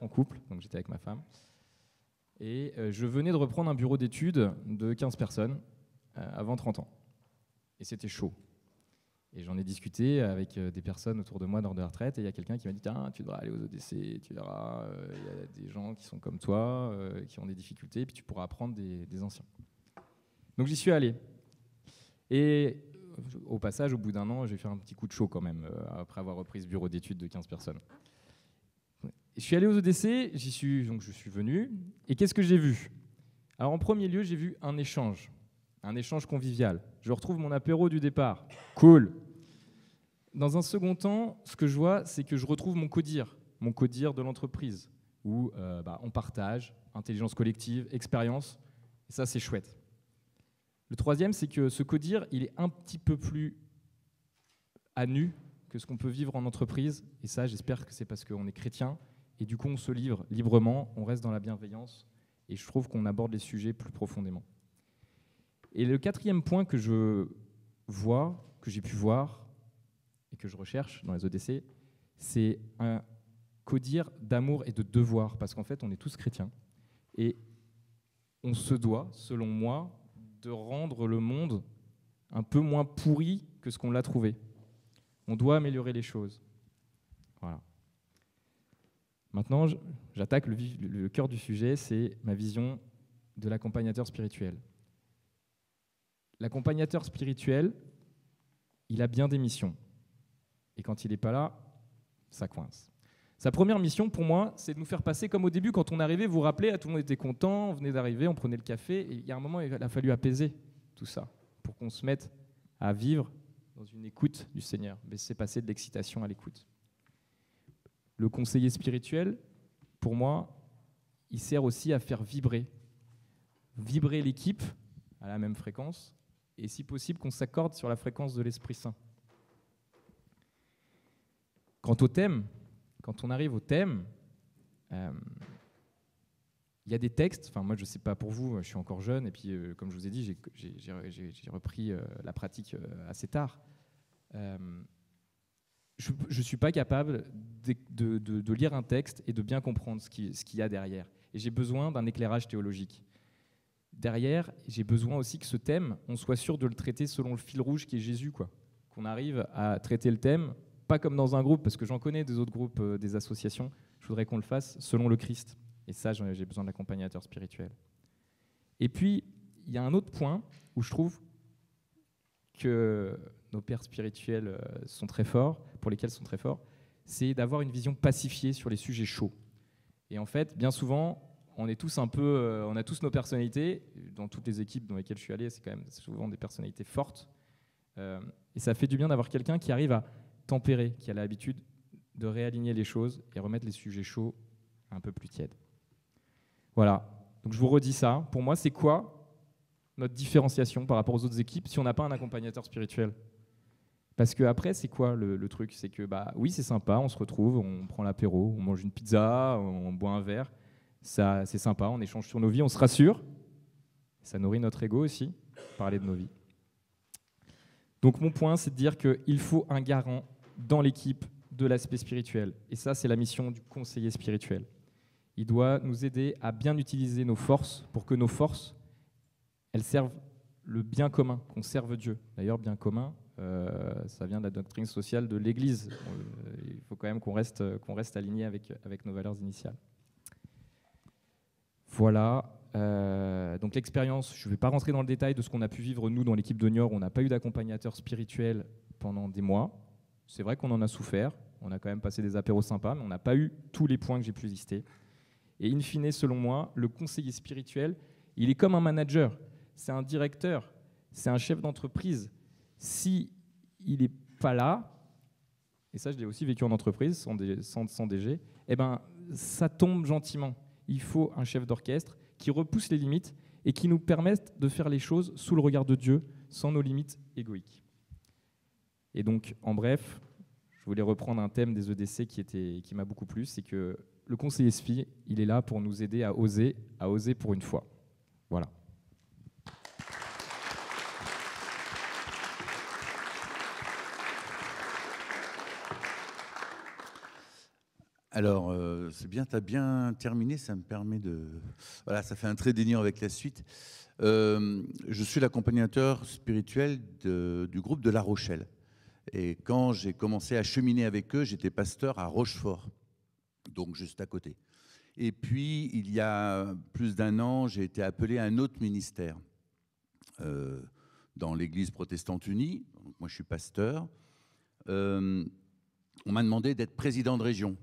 en couple, donc j'étais avec ma femme. Et je venais de reprendre un bureau d'études de 15 personnes avant 30 ans. Et c'était chaud. Et j'en ai discuté avec des personnes autour de moi lors de la retraite, et il y a quelqu'un qui m'a dit « tu devras aller aux EDC, tu verras, il y a des gens qui sont comme toi, qui ont des difficultés, puis tu pourras apprendre des anciens. » Donc j'y suis allé. Et au passage, au bout d'un an, j'ai fait un petit coup de chaud quand même, après avoir repris ce bureau d'études de 15 personnes. Je suis allé aux EDC, donc je suis venu, et qu'est-ce que j'ai vu? Alors en premier lieu, j'ai vu un échange convivial. Je retrouve mon apéro du départ. Cool. Dans un second temps, ce que je vois, c'est que je retrouve mon codir de l'entreprise, où on partage, intelligence collective, expérience, et ça c'est chouette. Le troisième, c'est que ce codir, il est un petit peu plus à nu que ce qu'on peut vivre en entreprise, et ça j'espère que c'est parce qu'on est chrétien, et du coup on se livre librement, on reste dans la bienveillance, et je trouve qu'on aborde les sujets plus profondément. Et le quatrième point que je vois, que j'ai pu voir, et que je recherche dans les EDC, c'est un codir d'amour et de devoir, parce qu'en fait, on est tous chrétiens, et on se doit, selon moi, de rendre le monde un peu moins pourri que ce qu'on l'a trouvé. On doit améliorer les choses. Voilà. Maintenant, j'attaque le cœur du sujet, c'est ma vision de l'accompagnateur spirituel. L'accompagnateur spirituel, il a bien des missions. Et quand il n'est pas là, ça coince. Sa première mission, pour moi, c'est de nous faire passer comme au début, quand on arrivait, vous vous rappelez, tout le monde était content, on venait d'arriver, on prenait le café, et il y a un moment, il a fallu apaiser tout ça, pour qu'on se mette à vivre dans une écoute du Seigneur. Mais c'est passer de l'excitation à l'écoute. Le conseiller spirituel, pour moi, il sert aussi à faire vibrer l'équipe à la même fréquence, et si possible qu'on s'accorde sur la fréquence de l'Esprit Saint. Quant au thème, quand on arrive au thème, il y a des textes, enfin moi je ne sais pas pour vous, je suis encore jeune, et puis comme je vous ai dit, j'ai repris la pratique assez tard. Je ne suis pas capable de lire un texte et de bien comprendre ce qu'il y a derrière. Et j'ai besoin d'un éclairage théologique. Derrière, j'ai besoin aussi que ce thème, on soit sûr de le traiter selon le fil rouge qui est Jésus, quoi. Qu'on arrive à traiter le thème, pas comme dans un groupe, parce que j'en connais des autres groupes, des associations, je voudrais qu'on le fasse selon le Christ. Et ça, j'ai besoin d'accompagnateur spirituel. Et puis, il y a un autre point où je trouve que nos pères spirituels sont très forts, pour lesquels sont très forts, c'est d'avoir une vision pacifiée sur les sujets chauds. Et en fait, bien souvent, on est tous on a tous nos personnalités. Dans toutes les équipes dans lesquelles je suis allé, c'est quand même souvent des personnalités fortes. Et ça fait du bien d'avoir quelqu'un qui arrive à tempérer, qui a l'habitude de réaligner les choses et remettre les sujets chauds un peu plus tièdes. Voilà. Donc je vous redis ça. Pour moi, c'est quoi notre différenciation par rapport aux autres équipes si on n'a pas un accompagnateur spirituel? Parce que après, c'est quoi le truc? C'est que oui, c'est sympa, on se retrouve, on prend l'apéro, on mange une pizza, on boit un verre. Ça, c'est sympa, on échange sur nos vies, on se rassure. Ça nourrit notre ego aussi, parler de nos vies. Donc mon point, c'est de dire qu'il faut un garant dans l'équipe de l'aspect spirituel. Et ça, c'est la mission du conseiller spirituel. Il doit nous aider à bien utiliser nos forces pour que nos forces, elles servent le bien commun, qu'on serve Dieu. D'ailleurs, bien commun, ça vient de la doctrine sociale de l'Église. Il faut quand même qu'on reste aligné avec nos valeurs initiales. Voilà. Donc l'expérience, je ne vais pas rentrer dans le détail de ce qu'on a pu vivre nous dans l'équipe de Niort. On n'a pas eu d'accompagnateur spirituel pendant des mois. C'est vrai qu'on en a souffert. On a quand même passé des apéros sympas, mais on n'a pas eu tous les points que j'ai pu lister. Et in fine, selon moi, le conseiller spirituel, il est comme un manager. C'est un directeur, c'est un chef d'entreprise. Si il n'est pas là, et ça je l'ai aussi vécu en entreprise, sans DG, eh ben, ça tombe gentiment. Il faut un chef d'orchestre qui repousse les limites et qui nous permette de faire les choses sous le regard de Dieu, sans nos limites égoïques. Et donc, en bref, je voulais reprendre un thème des EDC qui m'a beaucoup plu, c'est que le conseiller SPI, il est là pour nous aider à oser pour une fois. Voilà. Alors, c'est bien, tu as bien terminé, ça me permet de... Voilà, ça fait un trait d'union avec la suite. Je suis l'accompagnateur spirituel du groupe de La Rochelle. Et quand j'ai commencé à cheminer avec eux, j'étais pasteur à Rochefort, donc juste à côté. Et puis, il y a plus d'1 an, j'ai été appelé à un autre ministère dans l'Église protestante unie. Donc, moi, je suis pasteur. On m'a demandé d'être président de région.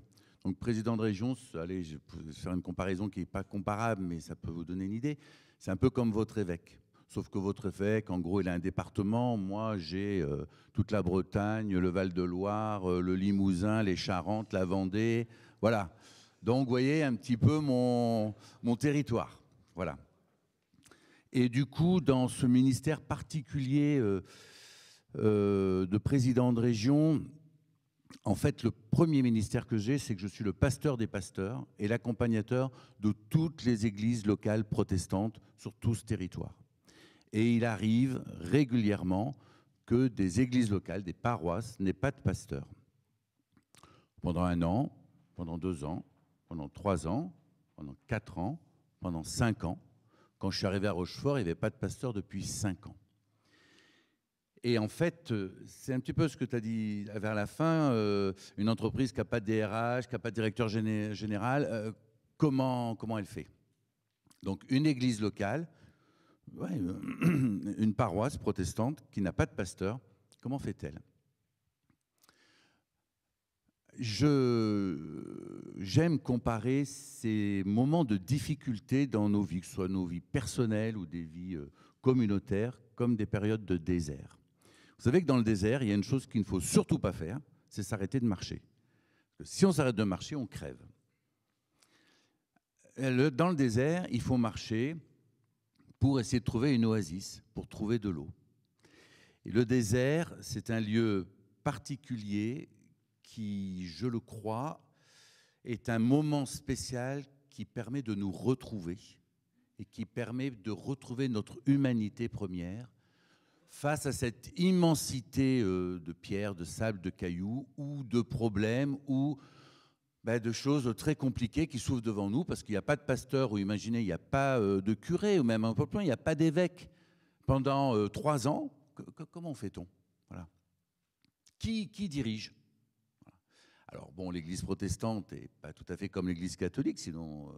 Donc, président de région, allez, je vais faire une comparaison qui n'est pas comparable, mais ça peut vous donner une idée. C'est un peu comme votre évêque. Sauf que votre évêque, en gros, il a un département. Moi, j'ai toute la Bretagne, le Val-de-Loire, le Limousin, les Charentes, la Vendée. Voilà. Donc, vous voyez un petit peu mon territoire. Voilà. Et du coup, dans ce ministère particulier de président de région, en fait, le premier ministère que j'ai, c'est que je suis le pasteur des pasteurs et l'accompagnateur de toutes les églises locales protestantes sur tout ce territoire. Et il arrive régulièrement que des églises locales, des paroisses, n'aient pas de pasteur. Pendant 1 an, pendant 2 ans, pendant 3 ans, pendant 4 ans, pendant 5 ans. Quand je suis arrivé à Rochefort, il n'y avait pas de pasteur depuis 5 ans. Et en fait, c'est un petit peu ce que tu as dit vers la fin, une entreprise qui n'a pas de DRH, qui n'a pas de directeur général, comment elle fait? Donc une église locale, ouais, une paroisse protestante qui n'a pas de pasteur, comment fait-elle? J'aime comparer ces moments de difficulté dans nos vies, que ce soit nos vies personnelles ou des vies communautaires, comme des périodes de désert. Vous savez que dans le désert, il y a une chose qu'il ne faut surtout pas faire, c'est s'arrêter de marcher. Parce que si on s'arrête de marcher, on crève. Dans le désert, il faut marcher pour essayer de trouver une oasis, pour trouver de l'eau. Et le désert, c'est un lieu particulier qui, je le crois, est un moment spécial qui permet de nous retrouver et qui permet de retrouver notre humanité première face à cette immensité de pierres, de sable, de cailloux ou de problèmes ou de choses très compliquées qui s'ouvrent devant nous parce qu'il n'y a pas de pasteur ou imaginez, il n'y a pas de curé ou même un peu plus loin, il n'y a pas d'évêque pendant 3 ans. Comment fait-on? Voilà. Qui dirige? Alors bon, l'Église protestante n'est pas tout à fait comme l'Église catholique, sinon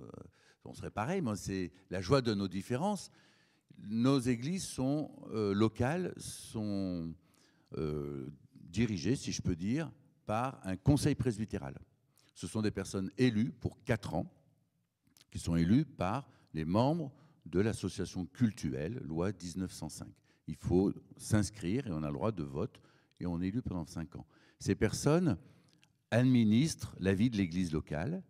on serait pareil, mais c'est la joie de nos différences. Nos églises sont locales, sont dirigées, si je peux dire, par un conseil presbytéral. Ce sont des personnes élues pour 4 ans, qui sont élues par les membres de l'association cultuelle, loi 1905. Il faut s'inscrire et on a le droit de vote et on est élu pendant 5 ans. Ces personnes administrent la vie de l'église locale,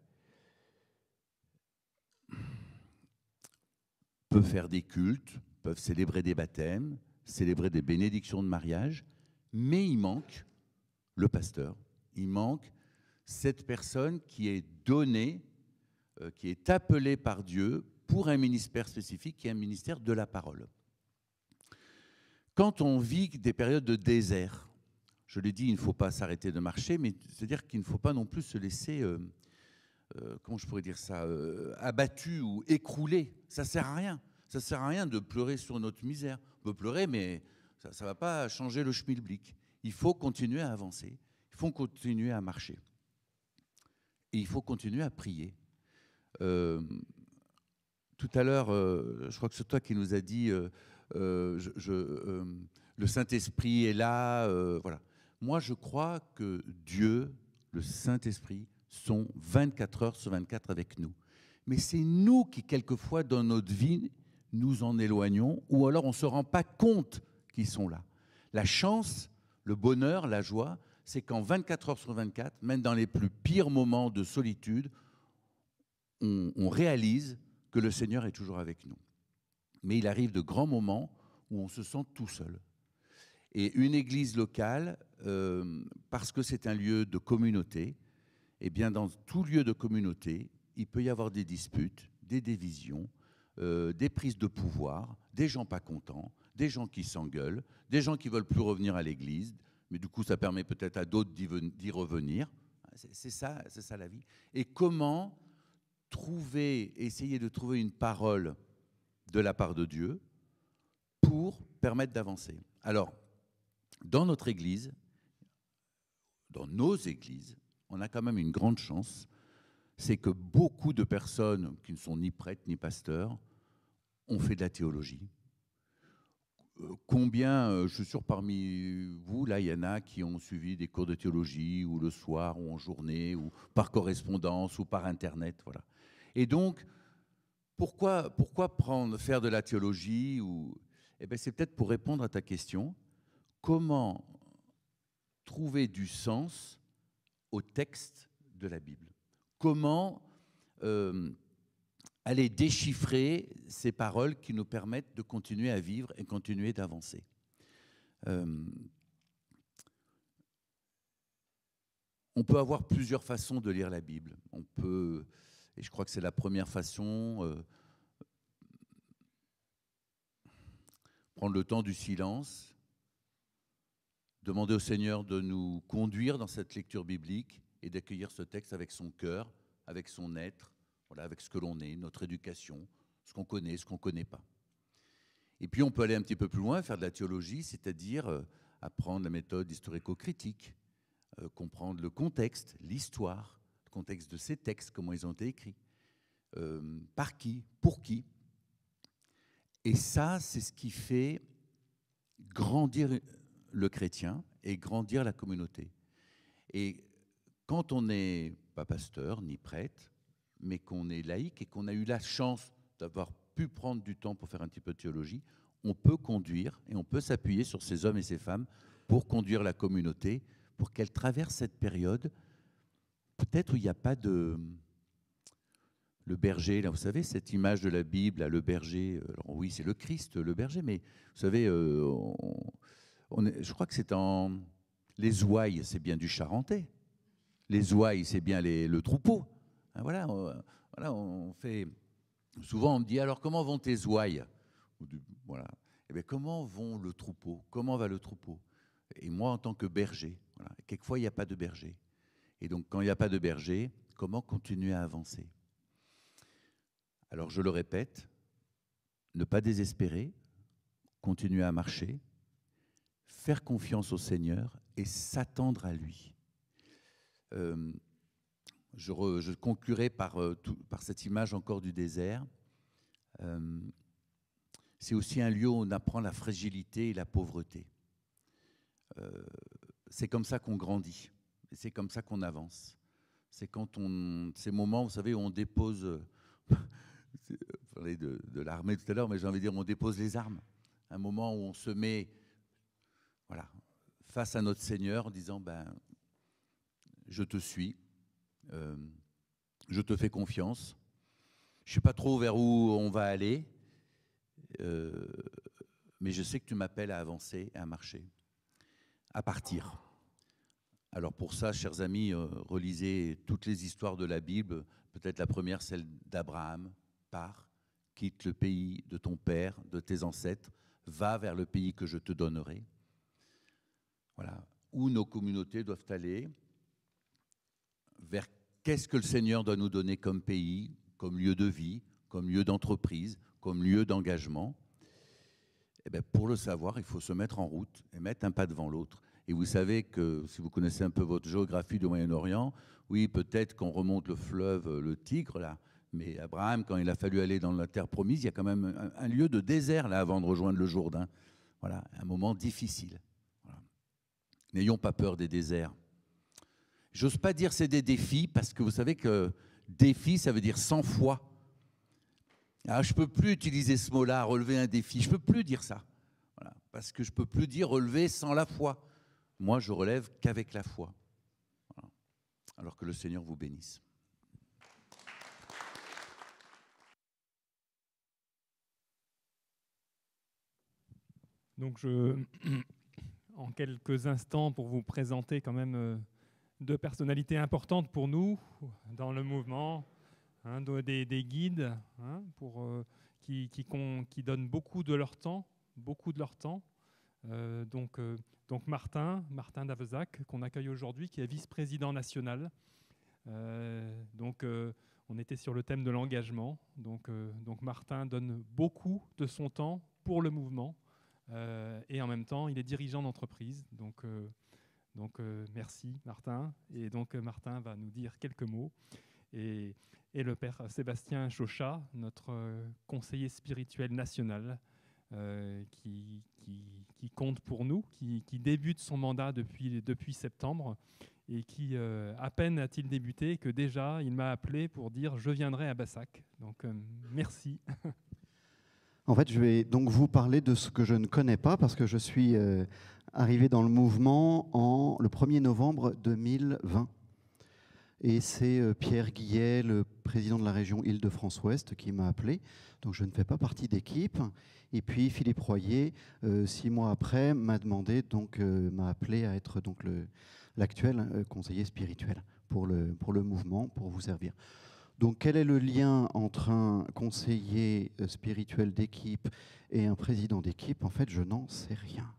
peuvent faire des cultes, peuvent célébrer des baptêmes, célébrer des bénédictions de mariage, mais il manque le pasteur, il manque cette personne qui est donnée, qui est appelée par Dieu pour un ministère spécifique, qui est un ministère de la parole. Quand on vit des périodes de désert, je l'ai dit, il ne faut pas s'arrêter de marcher, mais c'est-à-dire qu'il ne faut pas non plus se laisser, comment je pourrais dire ça, abattu ou écroulé. Ça ne sert à rien. Ça ne sert à rien de pleurer sur notre misère. On peut pleurer, mais ça ne va pas changer le schmilblick. Il faut continuer à avancer. Il faut continuer à marcher. Et il faut continuer à prier. Tout tout à l'heure, je crois que c'est toi qui nous as dit le Saint-Esprit est là. Voilà. Moi, je crois que Dieu, le Saint-Esprit, sont 24 heures sur 24 avec nous. Mais c'est nous qui, quelquefois, dans notre vie, nous en éloignons, ou alors on ne se rend pas compte qu'ils sont là. La chance, le bonheur, la joie, c'est qu'en 24 heures sur 24, même dans les plus pires moments de solitude, on réalise que le Seigneur est toujours avec nous. Mais il arrive de grands moments où on se sent tout seul. Et une église locale, parce que c'est un lieu de communauté, eh bien dans tout lieu de communauté, il peut y avoir des disputes, des divisions, des prises de pouvoir, des gens pas contents, des gens qui s'engueulent, des gens qui ne veulent plus revenir à l'église, mais du coup ça permet peut-être à d'autres d'y revenir. C'est ça la vie. Et comment essayer de trouver une parole de la part de Dieu pour permettre d'avancer. Alors, dans notre église, dans nos églises, on a quand même une grande chance, c'est que beaucoup de personnes qui ne sont ni prêtres ni pasteurs ont fait de la théologie. Combien, je suis sûr parmi vous, là, il y en a qui ont suivi des cours de théologie, ou le soir, ou en journée, ou par correspondance, ou par Internet, voilà. Et donc, pourquoi faire de la théologie Eh bien, c'est peut-être pour répondre à ta question. Comment trouver du sens au texte de la Bible? Comment aller déchiffrer ces paroles qui nous permettent de continuer à vivre et continuer d'avancer? On peut avoir plusieurs façons de lire la Bible. On peut, et je crois que c'est la première façon, prendre le temps du silence, demander au Seigneur de nous conduire dans cette lecture biblique et d'accueillir ce texte avec son cœur, avec son être, voilà, avec ce que l'on est, notre éducation, ce qu'on connaît, ce qu'on ne connaît pas. Et puis on peut aller un petit peu plus loin, faire de la théologie, c'est-à-dire apprendre la méthode historico-critique, comprendre le contexte, l'histoire, le contexte de ces textes, comment ils ont été écrits, par qui, pour qui. Et ça, c'est ce qui fait grandir le chrétien et grandir la communauté. Et quand on n'est pas pasteur ni prêtre, mais qu'on est laïque et qu'on a eu la chance d'avoir pu prendre du temps pour faire un petit peu de théologie, on peut conduire et on peut s'appuyer sur ces hommes et ces femmes pour conduire la communauté, pour qu'elle traverse cette période, peut-être où il n'y a pas de... Le berger, là, vous savez, cette image de la Bible, là, le berger, alors oui, c'est le Christ, le berger, mais vous savez, je crois que c'est en... Les ouailles, c'est bien du charentais. Les ouailles, c'est bien le troupeau. Hein, voilà, on fait... Souvent, on me dit, alors, comment vont tes ouailles? Voilà. Eh bien, comment vont le troupeau? Comment va le troupeau? Et moi, en tant que berger, voilà, quelquefois, il n'y a pas de berger. Et donc, quand il n'y a pas de berger, comment continuer à avancer? Alors, je le répète, ne pas désespérer, continuer à marcher, faire confiance au Seigneur et s'attendre à lui. Je conclurai par cette image encore du désert. C'est aussi un lieu où on apprend la fragilité et la pauvreté. C'est comme ça qu'on grandit, et c'est comme ça qu'on avance. C'est quand ces moments, vous savez, où on dépose... Vous parlez de l'armée tout à l'heure, mais j'ai envie de dire, on dépose les armes. Un moment où on se met, voilà, face à notre Seigneur en disant, je te suis, je te fais confiance. Je ne sais pas trop vers où on va aller, mais je sais que tu m'appelles à avancer, à marcher, à partir. Alors pour ça, chers amis, relisez toutes les histoires de la Bible. Peut-être la première, celle d'Abraham. Pars, quitte le pays de ton père, de tes ancêtres, va vers le pays que je te donnerai. Voilà, où nos communautés doivent aller, vers qu'est-ce que le Seigneur doit nous donner comme pays, comme lieu de vie, comme lieu d'entreprise, comme lieu d'engagement. Eh bien, pour le savoir, il faut se mettre en route et mettre un pas devant l'autre. Et vous savez que, si vous connaissez un peu votre géographie du Moyen-Orient, oui, peut-être qu'on remonte le fleuve, le Tigre, là, Mais Abraham, quand il a fallu aller dans la terre promise, il y a quand même un lieu de désert là avant de rejoindre le Jourdain. Voilà, un moment difficile. Voilà. N'ayons pas peur des déserts. J'ose pas dire c'est des défis, parce que vous savez que défi, ça veut dire sans foi. Alors, je ne peux plus utiliser ce mot-là, relever un défi. Je ne peux plus dire ça. Voilà, parce que je ne peux plus dire relever sans la foi. Moi, je relève qu'avec la foi. Voilà. Alors que le Seigneur vous bénisse. Donc, en quelques instants, pour vous présenter quand même deux personnalités importantes pour nous dans le mouvement, hein, des guides, hein, qui donnent beaucoup de leur temps. Donc Martin Davezac, qu'on accueille aujourd'hui, qui est vice-président national. On était sur le thème de l'engagement. Donc Martin donne beaucoup de son temps pour le mouvement. Et en même temps, il est dirigeant d'entreprise. Donc merci Martin. Et donc Martin va nous dire quelques mots. Et le père Sébastien Chauchat, notre conseiller spirituel national, qui compte pour nous, qui débute son mandat depuis septembre, et qui, à peine a-t-il débuté, que déjà il m'a appelé pour dire « je viendrai à Bassac ». Donc merci. En fait, je vais donc vous parler de ce que je ne connais pas, parce que je suis arrivé dans le mouvement le 1er novembre 2020. Et c'est Pierre Guillet, le président de la région Île-de-France-Ouest, qui m'a appelé. Donc je ne fais pas partie d'équipe. Et puis Philippe Royer, 6 mois après, m'a appelé à être donc l'actuel conseiller spirituel pour le mouvement, pour vous servir. Donc quel est le lien entre un conseiller spirituel d'équipe et un président d'équipe? En fait, je n'en sais rien.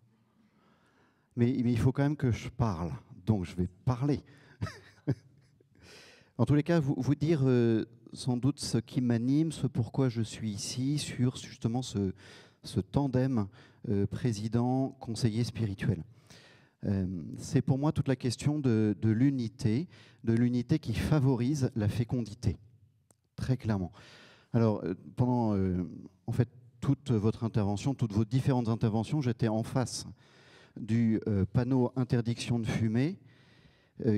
Mais il faut quand même que je parle. Donc je vais parler. En tous les cas, vous dire sans doute ce qui m'anime, ce pourquoi je suis ici, sur justement ce tandem président-conseiller spirituel. C'est pour moi toute la question de l'unité qui favorise la fécondité, très clairement. Alors, pendant en fait toute votre intervention, toutes vos différentes interventions, j'étais en face du panneau interdiction de fumer,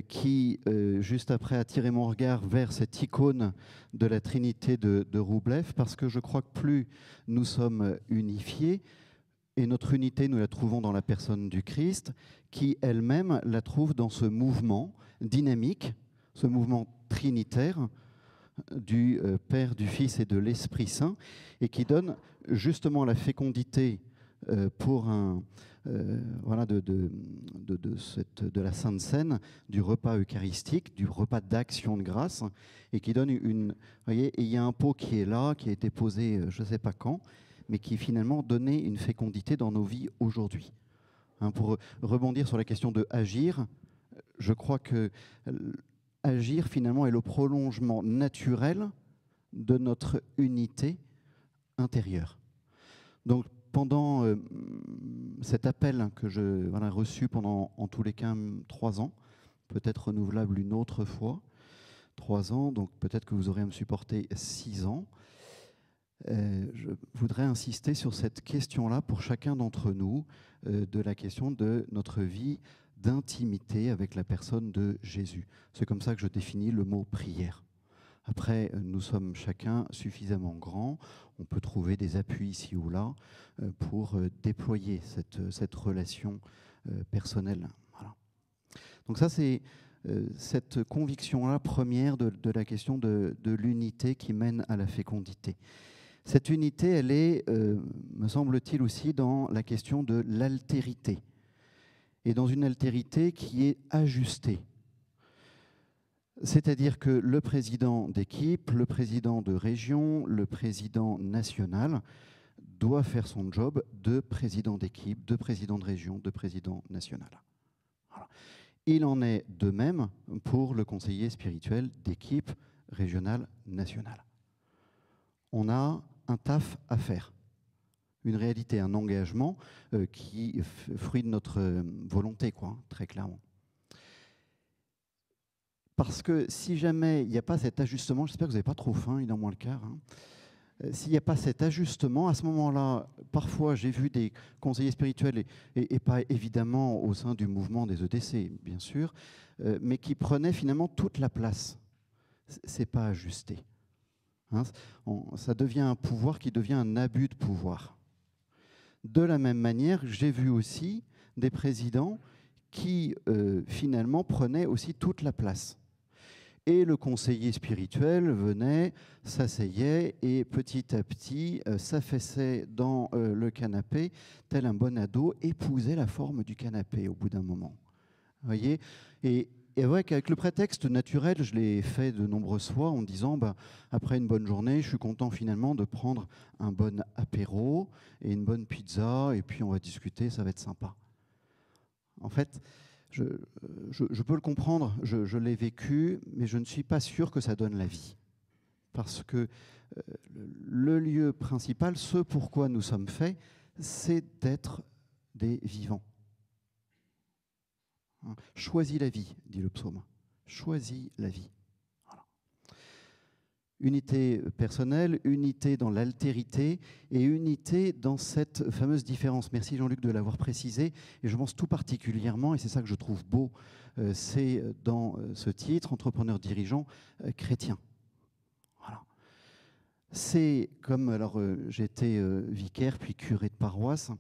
qui, juste après, a tiré mon regard vers cette icône de la Trinité de Roublev, parce que je crois que plus nous sommes unifiés, et notre unité, nous la trouvons dans la personne du Christ, qui elle-même la trouve dans ce mouvement dynamique, ce mouvement trinitaire du Père, du Fils et de l'Esprit Saint, et qui donne justement la fécondité pour de la Sainte Seine, du repas eucharistique, du repas d'action de grâce, et qui donne vous voyez, il y a un pot qui est là, qui a été posé je ne sais pas quand, mais qui finalement donnait une fécondité dans nos vies aujourd'hui. Hein, pour rebondir sur la question de agir, je crois que agir finalement est le prolongement naturel de notre unité intérieure. Donc pendant cet appel que je reçu pendant en tous les cas 3 ans, peut-être renouvelable une autre fois, 3 ans, donc peut-être que vous aurez à me supporter 6 ans, je voudrais insister sur cette question-là pour chacun d'entre nous, de la question de notre vie d'intimité avec la personne de Jésus. C'est comme ça que je définis le mot prière. Après, nous sommes chacun suffisamment grands, on peut trouver des appuis ici ou là pour déployer cette relation personnelle. Voilà. Donc ça, c'est cette conviction-là première de la question de l'unité qui mène à la fécondité. Cette unité, elle est, me semble-t-il, aussi dans la question de l'altérité, et dans une altérité qui est ajustée. C'est-à-dire que le président d'équipe, le président de région, le président national doit faire son job de président d'équipe, de président de région, de président national. Voilà. Il en est de même pour le conseiller spirituel d'équipe régionale nationale. On a un taf à faire, une réalité, un engagement qui est fruit de notre volonté, très clairement. Parce que si jamais il n'y a pas cet ajustement, j'espère que vous n'avez pas trop faim, il est en moins le quart, hein. S'il n'y a pas cet ajustement, à ce moment-là, parfois j'ai vu des conseillers spirituels, et pas évidemment au sein du mouvement des EDC, bien sûr, mais qui prenaient finalement toute la place. Ce n'est pas ajusté. Hein, ça devient un pouvoir qui devient un abus de pouvoir. De la même manière, j'ai vu aussi des présidents qui finalement prenaient aussi toute la place. Et le conseiller spirituel venait, s'asseyait et petit à petit s'affaissait dans le canapé, tel un bon ado, épousait la forme du canapé au bout d'un moment. Vous voyez ? Et ouais, qu'avec le prétexte naturel, je l'ai fait de nombreuses fois en disant, après une bonne journée, je suis content finalement de prendre un bon apéro et une bonne pizza, et puis on va discuter, ça va être sympa. En fait, je peux le comprendre, je l'ai vécu, mais je ne suis pas sûr que ça donne la vie. Parce que le lieu principal, ce pourquoi nous sommes faits, c'est d'être des vivants. Choisis la vie, dit le psaume. Choisis la vie. Voilà. Unité personnelle, unité dans l'altérité et unité dans cette fameuse différence. Merci Jean-Luc de l'avoir précisé. Et je pense tout particulièrement, et c'est ça que je trouve beau, c'est dans ce titre, entrepreneur dirigeant chrétien. Voilà. C'est comme, alors j'étais vicaire puis curé de paroisse.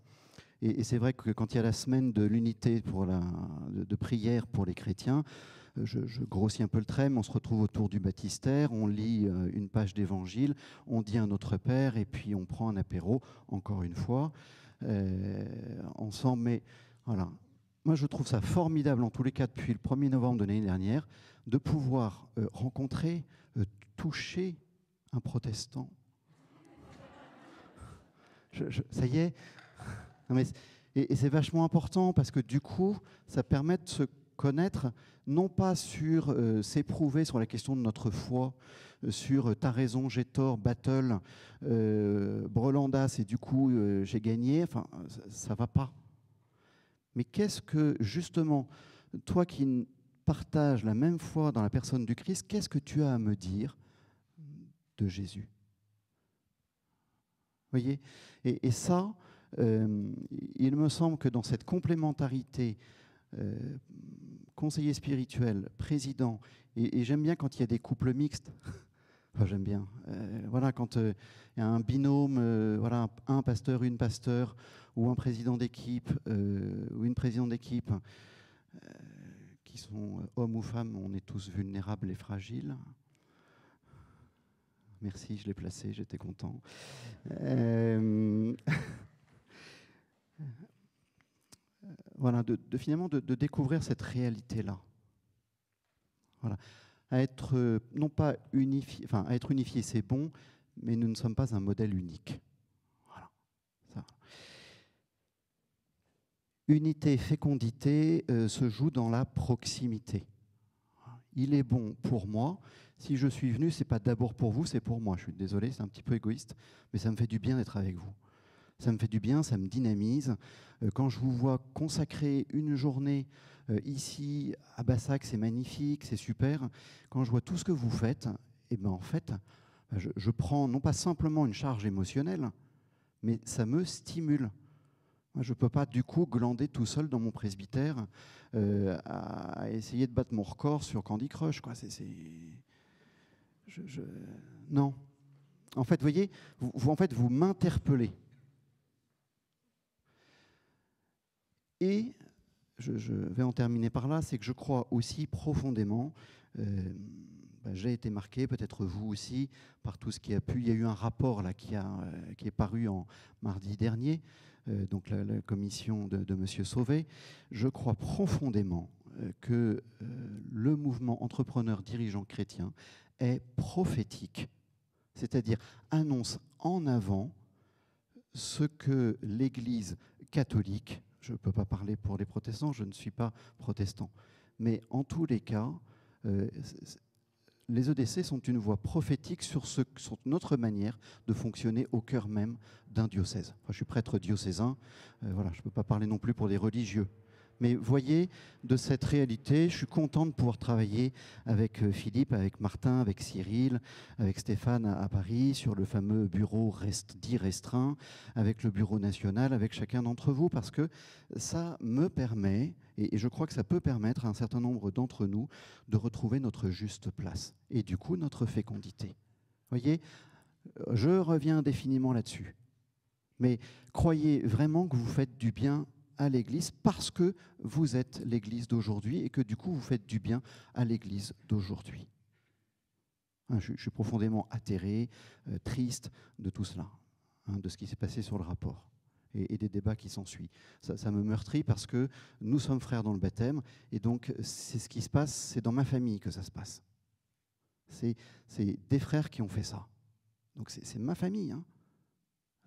Et c'est vrai que quand il y a la semaine de l'unité de prière pour les chrétiens, je grossis un peu le trait, mais on se retrouve autour du baptistère, on lit une page d'évangile, on dit un Notre Père, et puis on prend un apéro, encore une fois, ensemble. Mais voilà, moi je trouve ça formidable, en tous les cas depuis le 1er novembre de l'année dernière, de pouvoir rencontrer, toucher un protestant. Ça y est. Non mais, et c'est vachement important parce que du coup, ça permet de se connaître, non pas sur s'éprouver sur la question de notre foi, sur t'as raison, j'ai tort, battle, brelandas et du coup j'ai gagné, enfin ça va pas. Mais qu'est-ce que justement, toi qui partages la même foi dans la personne du Christ, qu'est-ce que tu as à me dire de Jésus? Vous voyez? Et ça, il me semble que dans cette complémentarité conseiller spirituel, président, et j'aime bien quand il y a des couples mixtes, enfin, j'aime bien, voilà, quand il y a un binôme, voilà, un pasteur, une pasteur, ou un président d'équipe, ou une présidente d'équipe, qui sont hommes ou femmes, on est tous vulnérables et fragiles. Merci, je l'ai placé, j'étais content. Voilà, finalement de découvrir cette réalité-là. Voilà. À être, non pas unifié, enfin, à être unifié, c'est bon, mais nous ne sommes pas un modèle unique. Voilà. Ça. Unité, fécondité se joue dans la proximité. Il est bon pour moi. Si je suis venu, ce n'est pas d'abord pour vous, c'est pour moi. Je suis désolé, c'est un petit peu égoïste, mais ça me fait du bien d'être avec vous. Ça me fait du bien, ça me dynamise. Quand je vous vois consacrer une journée ici à Bassac, c'est magnifique, c'est super. Quand je vois tout ce que vous faites, eh ben en fait, je prends non pas simplement une charge émotionnelle, mais ça me stimule. Je ne peux pas du coup glander tout seul dans mon presbytère à essayer de battre mon record sur Candy Crush, quoi. Non. En fait, vous voyez, vous m'interpellez. Et je vais en terminer par là, c'est que je crois aussi profondément, j'ai été marqué, peut-être vous aussi, par tout ce qui a pu. Il y a eu un rapport là qui est paru en mardi dernier, donc la commission de M. Sauvé. Je crois profondément que le mouvement entrepreneur dirigeant chrétien est prophétique, c'est-à-dire annonce en avant ce que l'Église catholique, je ne peux pas parler pour les protestants, je ne suis pas protestant, mais en tous les cas, les EDC sont une voix prophétique sur notre manière de fonctionner au cœur même d'un diocèse. Enfin, je suis prêtre diocésain, voilà, je ne peux pas parler non plus pour des religieux, Mais voyez, de cette réalité, je suis content de pouvoir travailler avec Philippe, avec Martin, avec Cyril, avec Stéphane à Paris, sur le fameux bureau dit restreint, avec le bureau national, avec chacun d'entre vous, parce que ça me permet, et je crois que ça peut permettre à un certain nombre d'entre nous de retrouver notre juste place, et du coup notre fécondité. Voyez, je reviens indéfiniment là-dessus. Mais croyez vraiment que vous faites du bien à l'Église parce que vous êtes l'Église d'aujourd'hui et que du coup vous faites du bien à l'Église d'aujourd'hui. Je suis profondément atterré, triste de tout cela, de ce qui s'est passé sur le rapport et des débats qui s'ensuivent. Ça me meurtrit parce que nous sommes frères dans le baptême et donc c'est ce qui se passe, c'est dans ma famille que ça se passe. C'est des frères qui ont fait ça. Donc c'est ma famille.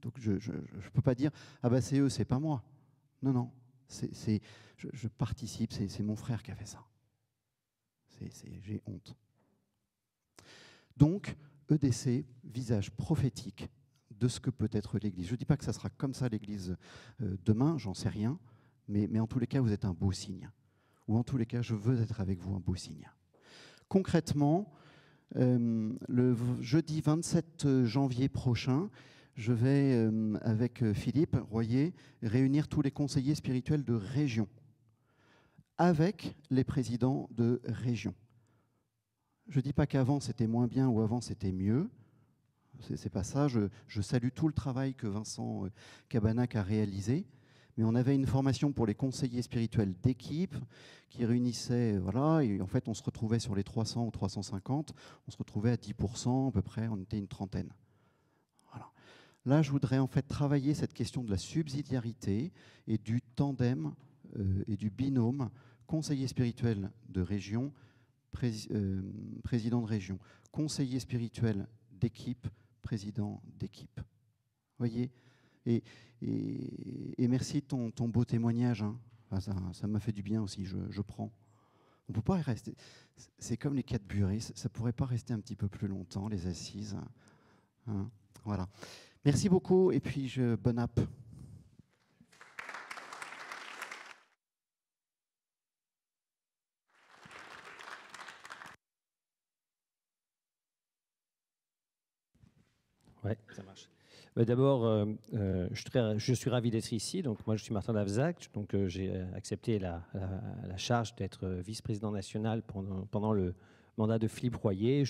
Donc je ne peux pas dire « Ah ben c'est eux, c'est pas moi ». Non, non, je participe, c'est mon frère qui a fait ça. J'ai honte. Donc, EDC, visage prophétique de ce que peut être l'Église. Je ne dis pas que ça sera comme ça l'Église demain, j'en sais rien, mais en tous les cas, vous êtes un beau signe. Ou en tous les cas, je veux être avec vous un beau signe. Concrètement, le jeudi 27 janvier prochain, je vais, avec Philippe Royer, réunir tous les conseillers spirituels de région, avec les présidents de région. Je ne dis pas qu'avant c'était moins bien ou avant c'était mieux, c'est pas ça. Je salue tout le travail que Vincent Cabanac a réalisé, mais on avait une formation pour les conseillers spirituels d'équipe qui réunissait, voilà, et en fait on se retrouvait sur les 300 ou 350, on se retrouvait à 10% à peu près, on était une trentaine. Là, je voudrais en fait travailler cette question de la subsidiarité et du tandem et du binôme conseiller spirituel de région, président de région, conseiller spirituel d'équipe, président d'équipe. Voyez, et merci de ton beau témoignage. Ça m'a fait du bien aussi, je prends. On ne peut pas y rester. C'est comme les 4 burées, ça ne pourrait pas rester un petit peu plus longtemps, les assises. Voilà. Merci beaucoup et puis bonne app. Oui, ça marche. D'abord, je suis ravi d'être ici. Donc, moi, je suis Martin Davzac. Donc, j'ai accepté la charge d'être vice-président national pendant le mandat de Philippe Royer.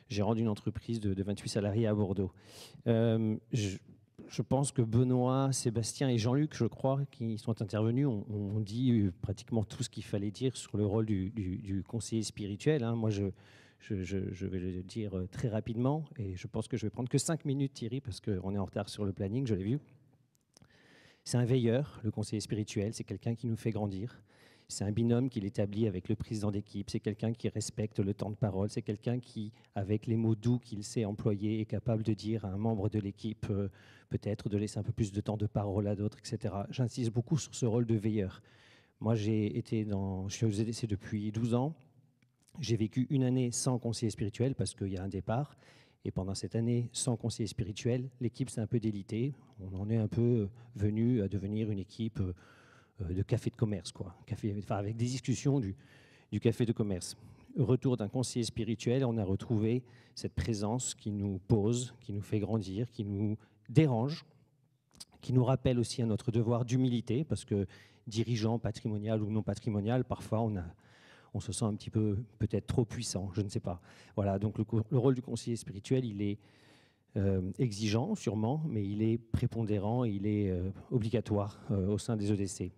J'ai rendu une entreprise de 28 salariés à Bordeaux. Je pense que Benoît, Sébastien et Jean-Luc, je crois, qui sont intervenus, ont dit pratiquement tout ce qu'il fallait dire sur le rôle du conseiller spirituel. Moi, je vais le dire très rapidement et je pense que je vais prendre que 5 minutes, Thierry, parce qu'on est en retard sur le planning, je l'ai vu. C'est un veilleur, le conseiller spirituel, c'est quelqu'un qui nous fait grandir. C'est un binôme qu'il établit avec le président d'équipe. C'est quelqu'un qui respecte le temps de parole. C'est quelqu'un qui, avec les mots doux qu'il sait employer, est capable de dire à un membre de l'équipe, peut-être de laisser un peu plus de temps de parole à d'autres, etc. J'insiste beaucoup sur ce rôle de veilleur. Moi, je suis aux EDC depuis 12 ans. J'ai vécu une année sans conseiller spirituel parce qu'il y a un départ. Et pendant cette année sans conseiller spirituel, l'équipe s'est un peu délitée. On en est un peu venu à devenir une équipe de café de commerce, avec des discussions du café de commerce. Retour d'un conseiller spirituel, on a retrouvé cette présence qui nous pose, qui nous fait grandir, qui nous dérange, qui nous rappelle aussi à notre devoir d'humilité, parce que dirigeant patrimonial ou non patrimonial, parfois on se sent un petit peu peut-être trop puissant, je ne sais pas. Voilà, donc le rôle du conseiller spirituel, il est exigeant sûrement, mais il est prépondérant, il est obligatoire au sein des EDC.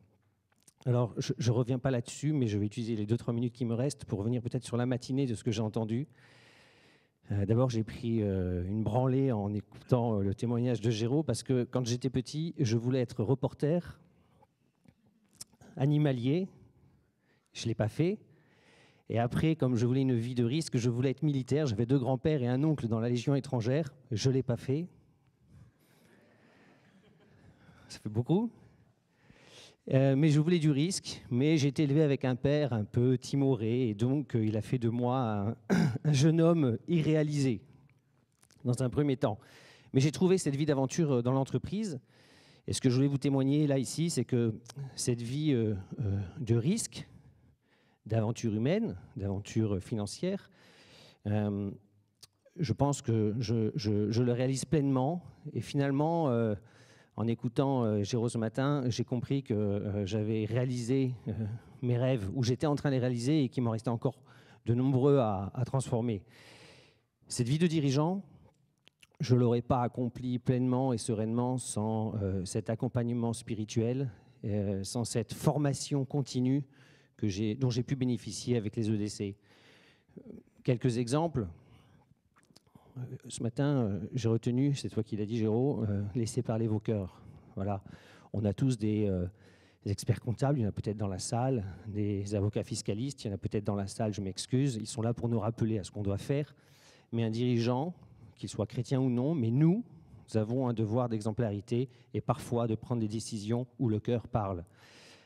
Alors, je ne reviens pas là-dessus, mais je vais utiliser les 2-3 minutes qui me restent pour revenir peut-être sur la matinée de ce que j'ai entendu. D'abord, j'ai pris une branlée en écoutant le témoignage de Géraud, parce que quand j'étais petit, je voulais être reporter, animalier. Je ne l'ai pas fait. Et après, comme je voulais une vie de risque, je voulais être militaire. J'avais 2 grands-pères et un oncle dans la Légion étrangère. Je ne l'ai pas fait. Ça fait beaucoup. Mais je voulais du risque, mais j'ai été élevé avec un père un peu timoré, et donc il a fait de moi un jeune homme irréalisé, dans un premier temps. Mais j'ai trouvé cette vie d'aventure dans l'entreprise, Et ce que je voulais vous témoigner là, ici, c'est que cette vie de risque, d'aventure humaine, d'aventure financière, je pense que je le réalise pleinement. Et finalement, en écoutant Géraud ce matin, j'ai compris que j'avais réalisé mes rêves, ou j'étais en train de les réaliser et qu'il m'en restait encore de nombreux à transformer. Cette vie de dirigeant, je ne l'aurais pas accomplie pleinement et sereinement sans cet accompagnement spirituel, sans cette formation continue dont j'ai pu bénéficier avec les EDC. Quelques exemples. Ce matin, j'ai retenu, c'est toi qui l'as dit, Géraud, laissez parler vos cœurs. Voilà. On a tous des experts comptables, il y en a peut-être dans la salle, des avocats fiscalistes, il y en a peut-être dans la salle, je m'excuse, ils sont là pour nous rappeler à ce qu'on doit faire. Mais un dirigeant, qu'il soit chrétien ou non, mais nous avons un devoir d'exemplarité et parfois de prendre des décisions où le cœur parle.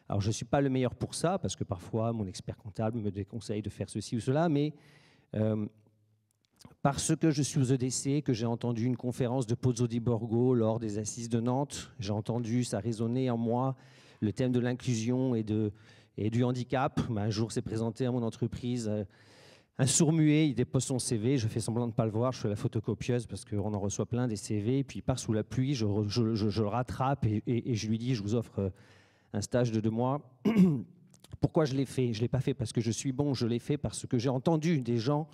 Alors je ne suis pas le meilleur pour ça, parce que parfois mon expert comptable me déconseille de faire ceci ou cela, mais parce que je suis aux EDC, que j'ai entendu une conférence de Pozzo di Borgo lors des Assises de Nantes, j'ai entendu, ça résonner en moi, le thème de l'inclusion et du handicap. Un jour s'est présenté à mon entreprise un sourd-muet, il dépose son CV, je fais semblant de ne pas le voir, je fais la photocopieuse parce qu'on en reçoit plein des CV, et puis il part sous la pluie, je le rattrape et je lui dis, je vous offre un stage de 2 mois. Pourquoi je l'ai fait? Je ne l'ai pas fait parce que je suis bon, je l'ai fait parce que j'ai entendu des gens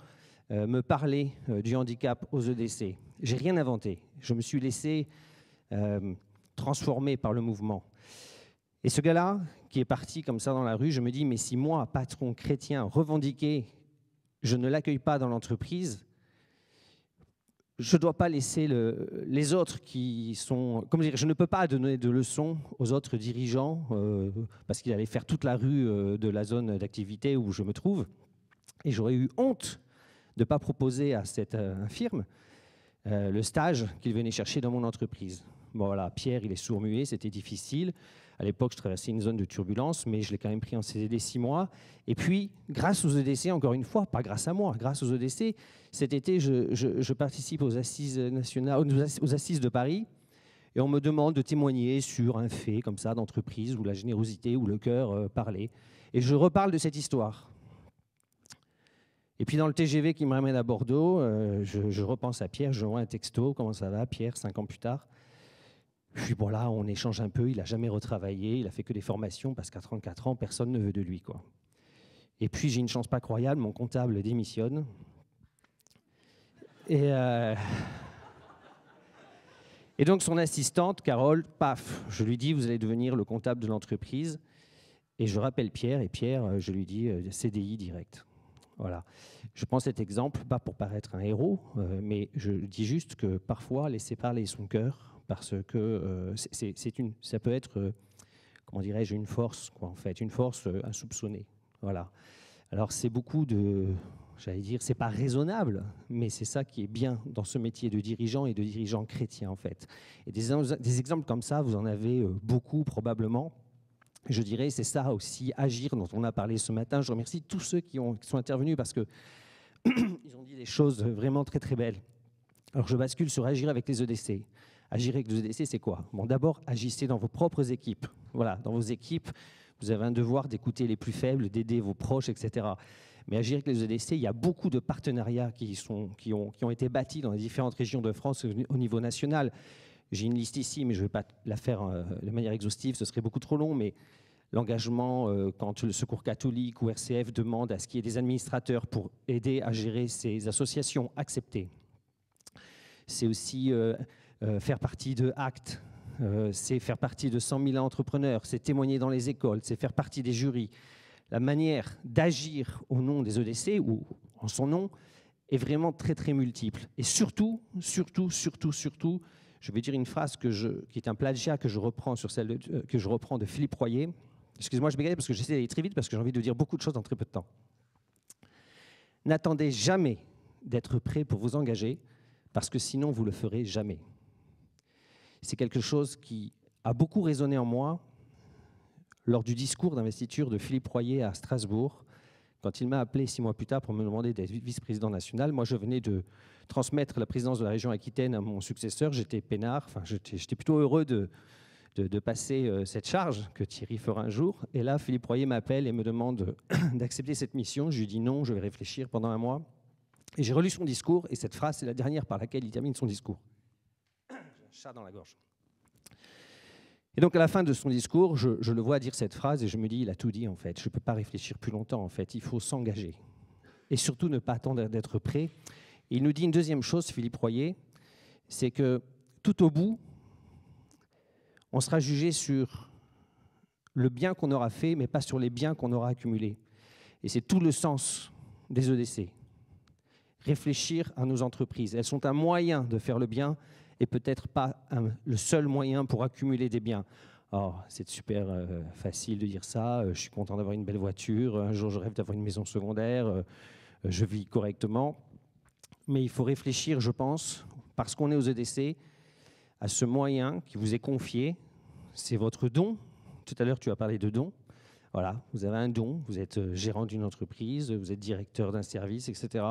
me parler du handicap aux EDC. Je n'ai rien inventé, je me suis laissé transformer par le mouvement. Et ce gars-là, qui est parti comme ça dans la rue, je me dis, mais si moi, patron chrétien, revendiqué, je ne l'accueille pas dans l'entreprise, je ne dois pas laisser les autres qui sont... Comment dire, je ne peux pas donner de leçons aux autres dirigeants parce qu'il allait faire toute la rue de la zone d'activité où je me trouve. Et j'aurais eu honte de ne pas proposer à cette firme le stage qu'il venait chercher dans mon entreprise. Bon voilà, Pierre, il est sourd-muet, c'était difficile. À l'époque, je traversais une zone de turbulence, mais je l'ai quand même pris en CDD 6 mois. Et puis, grâce aux EDC, encore une fois, pas grâce à moi, grâce aux EDC, cet été, je participe aux Assises nationales, aux Assises de Paris, et on me demande de témoigner sur un fait comme ça d'entreprise où la générosité, où le cœur parlait. Et je reparle de cette histoire. Et puis dans le TGV qui me ramène à Bordeaux, je repense à Pierre, je lui envoie un texto, comment ça va Pierre, 5 ans plus tard. Puis voilà, on échange un peu, il n'a jamais retravaillé, il a fait que des formations parce qu'à 34 ans, personne ne veut de lui, quoi. Et puis j'ai une chance pas croyable, mon comptable démissionne. Et donc son assistante, Carole, paf, je lui dis, vous allez devenir le comptable de l'entreprise. Et je rappelle Pierre, et Pierre, je lui dis, CDI direct. Voilà. Je prends cet exemple, pas pour paraître un héros, mais je dis juste que parfois, laisser parler son cœur, parce que ça peut être, comment dirais-je, une force, quoi, en fait, une force insoupçonnée. Voilà. Alors c'est beaucoup de, j'allais dire, c'est pas raisonnable, mais c'est ça qui est bien dans ce métier de dirigeant et de dirigeant chrétien, en fait. Et des exemples comme ça, vous en avez beaucoup probablement. Je dirais, c'est ça aussi, agir, dont on a parlé ce matin. Je remercie tous ceux qui sont intervenus parce que ils ont dit des choses vraiment très très belles. Alors je bascule sur agir avec les EDC. Agir avec les EDC, c'est quoi? Bon, d'abord, agissez dans vos propres équipes. Voilà, dans vos équipes, vous avez un devoir d'écouter les plus faibles, d'aider vos proches, etc. Mais agir avec les EDC, il y a beaucoup de partenariats qui ont été bâtis dans les différentes régions de France au niveau national. J'ai une liste ici, mais je ne vais pas la faire de manière exhaustive, ce serait beaucoup trop long, mais l'engagement, quand le Secours catholique ou RCF demande à ce qu'il y ait des administrateurs pour aider à gérer ces associations acceptées. C'est aussi faire partie de ACT, c'est faire partie de 100 000 entrepreneurs, c'est témoigner dans les écoles, c'est faire partie des jurys. La manière d'agir au nom des EDC ou en son nom est vraiment très très multiple. Et surtout, je vais dire une phrase qui est un plagiat que je reprends de Philippe Royer. Excusez-moi, je bégaye parce que j'essaie d'aller très vite parce que j'ai envie de dire beaucoup de choses en très peu de temps. N'attendez jamais d'être prêt pour vous engager parce que sinon vous le ferez jamais. C'est quelque chose qui a beaucoup résonné en moi lors du discours d'investiture de Philippe Royer à Strasbourg, quand il m'a appelé 6 mois plus tard pour me demander d'être vice-président national. Moi, je venais de transmettre la présidence de la région Aquitaine à mon successeur. J'étais peinard, enfin, j'étais plutôt heureux de passer cette charge que Thierry fera un jour. Et là, Philippe Royer m'appelle et me demande d'accepter cette mission. Je lui dis non, je vais réfléchir pendant un mois. Et j'ai relu son discours, et cette phrase, c'est la dernière par laquelle il termine son discours. J'ai un chat dans la gorge. Et donc, à la fin de son discours, je le vois dire cette phrase, et je me dis, il a tout dit, en fait. Je ne peux pas réfléchir plus longtemps, en fait. Il faut s'engager. Et surtout, ne pas attendre d'être prêt. Et il nous dit une deuxième chose, Philippe Royer, c'est que tout au bout, on sera jugé sur le bien qu'on aura fait, mais pas sur les biens qu'on aura accumulés. Et c'est tout le sens des EDC. Réfléchir à nos entreprises. Elles sont un moyen de faire le bien et peut-être pas le seul moyen pour accumuler des biens. Oh, c'est super facile de dire ça. Je suis content d'avoir une belle voiture. Un jour, je rêve d'avoir une maison secondaire. Je vis correctement. Mais il faut réfléchir, je pense, parce qu'on est aux EDC, à ce moyen qui vous est confié. C'est votre don. Tout à l'heure, tu as parlé de don. Voilà, vous avez un don. Vous êtes gérant d'une entreprise, vous êtes directeur d'un service, etc.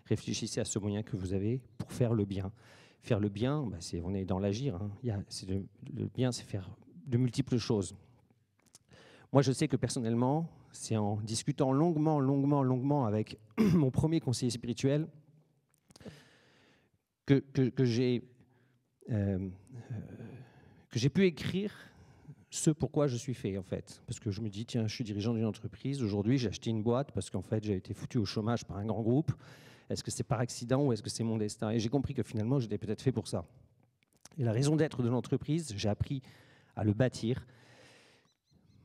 Réfléchissez à ce moyen que vous avez pour faire le bien. Faire le bien, bah on est dans l'agir. Hein. Le bien, c'est faire de multiples choses. Moi, je sais que personnellement, c'est en discutant longuement avec mon premier conseiller spirituel que j'ai pu écrire ce pourquoi je suis fait, en fait. Parce que je me dis, tiens, je suis dirigeant d'une entreprise. Aujourd'hui, j'ai acheté une boîte parce qu'en fait, j'ai été foutu au chômage par un grand groupe. Est-ce que c'est par accident ou est-ce que c'est mon destin? Et j'ai compris que finalement, j'étais peut-être fait pour ça. Et la raison d'être de l'entreprise, j'ai appris à le bâtir.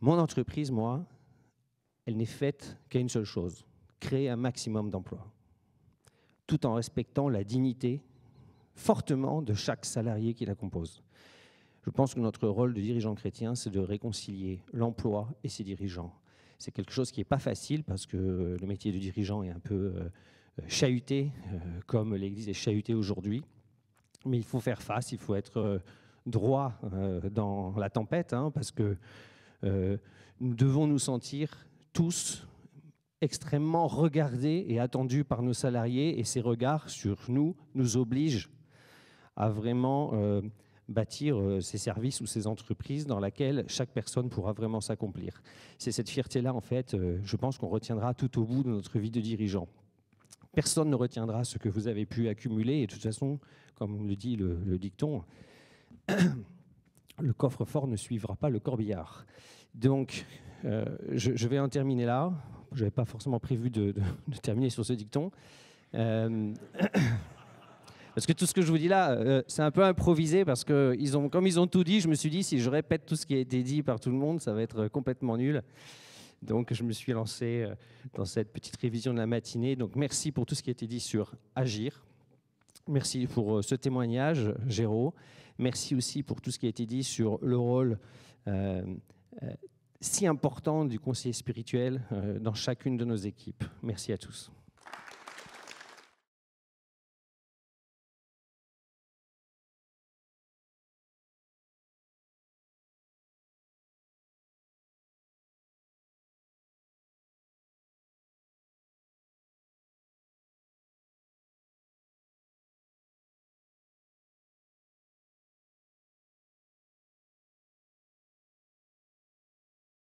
Mon entreprise, moi, elle n'est faite qu'à une seule chose, créer un maximum d'emplois, tout en respectant la dignité fortement de chaque salarié qui la compose. Je pense que notre rôle de dirigeant chrétien, c'est de réconcilier l'emploi et ses dirigeants. C'est quelque chose qui n'est pas facile parce que le métier de dirigeant est un peu chahuté, comme l'Église est chahutée aujourd'hui. Mais il faut faire face, il faut être droit dans la tempête, hein, parce que nous devons nous sentir tous extrêmement regardés et attendus par nos salariés, et ces regards sur nous nous obligent à vraiment bâtir ces services ou ces entreprises dans lesquelles chaque personne pourra vraiment s'accomplir. C'est cette fierté-là, en fait, je pense qu'on retiendra tout au bout de notre vie de dirigeant. Personne ne retiendra ce que vous avez pu accumuler, et de toute façon, comme le dit le dicton, le coffre-fort ne suivra pas le corbillard. Donc, je vais en terminer là. Je n'avais pas forcément prévu de terminer sur ce dicton. Parce que tout ce que je vous dis là, c'est un peu improvisé, parce que comme ils ont tout dit, je me suis dit, si je répète tout ce qui a été dit par tout le monde, ça va être complètement nul. Donc, je me suis lancé dans cette petite révision de la matinée. Donc, merci pour tout ce qui a été dit sur agir. Merci pour ce témoignage, Géraud. Merci aussi pour tout ce qui a été dit sur le rôle si important du conseiller spirituel dans chacune de nos équipes. Merci à tous.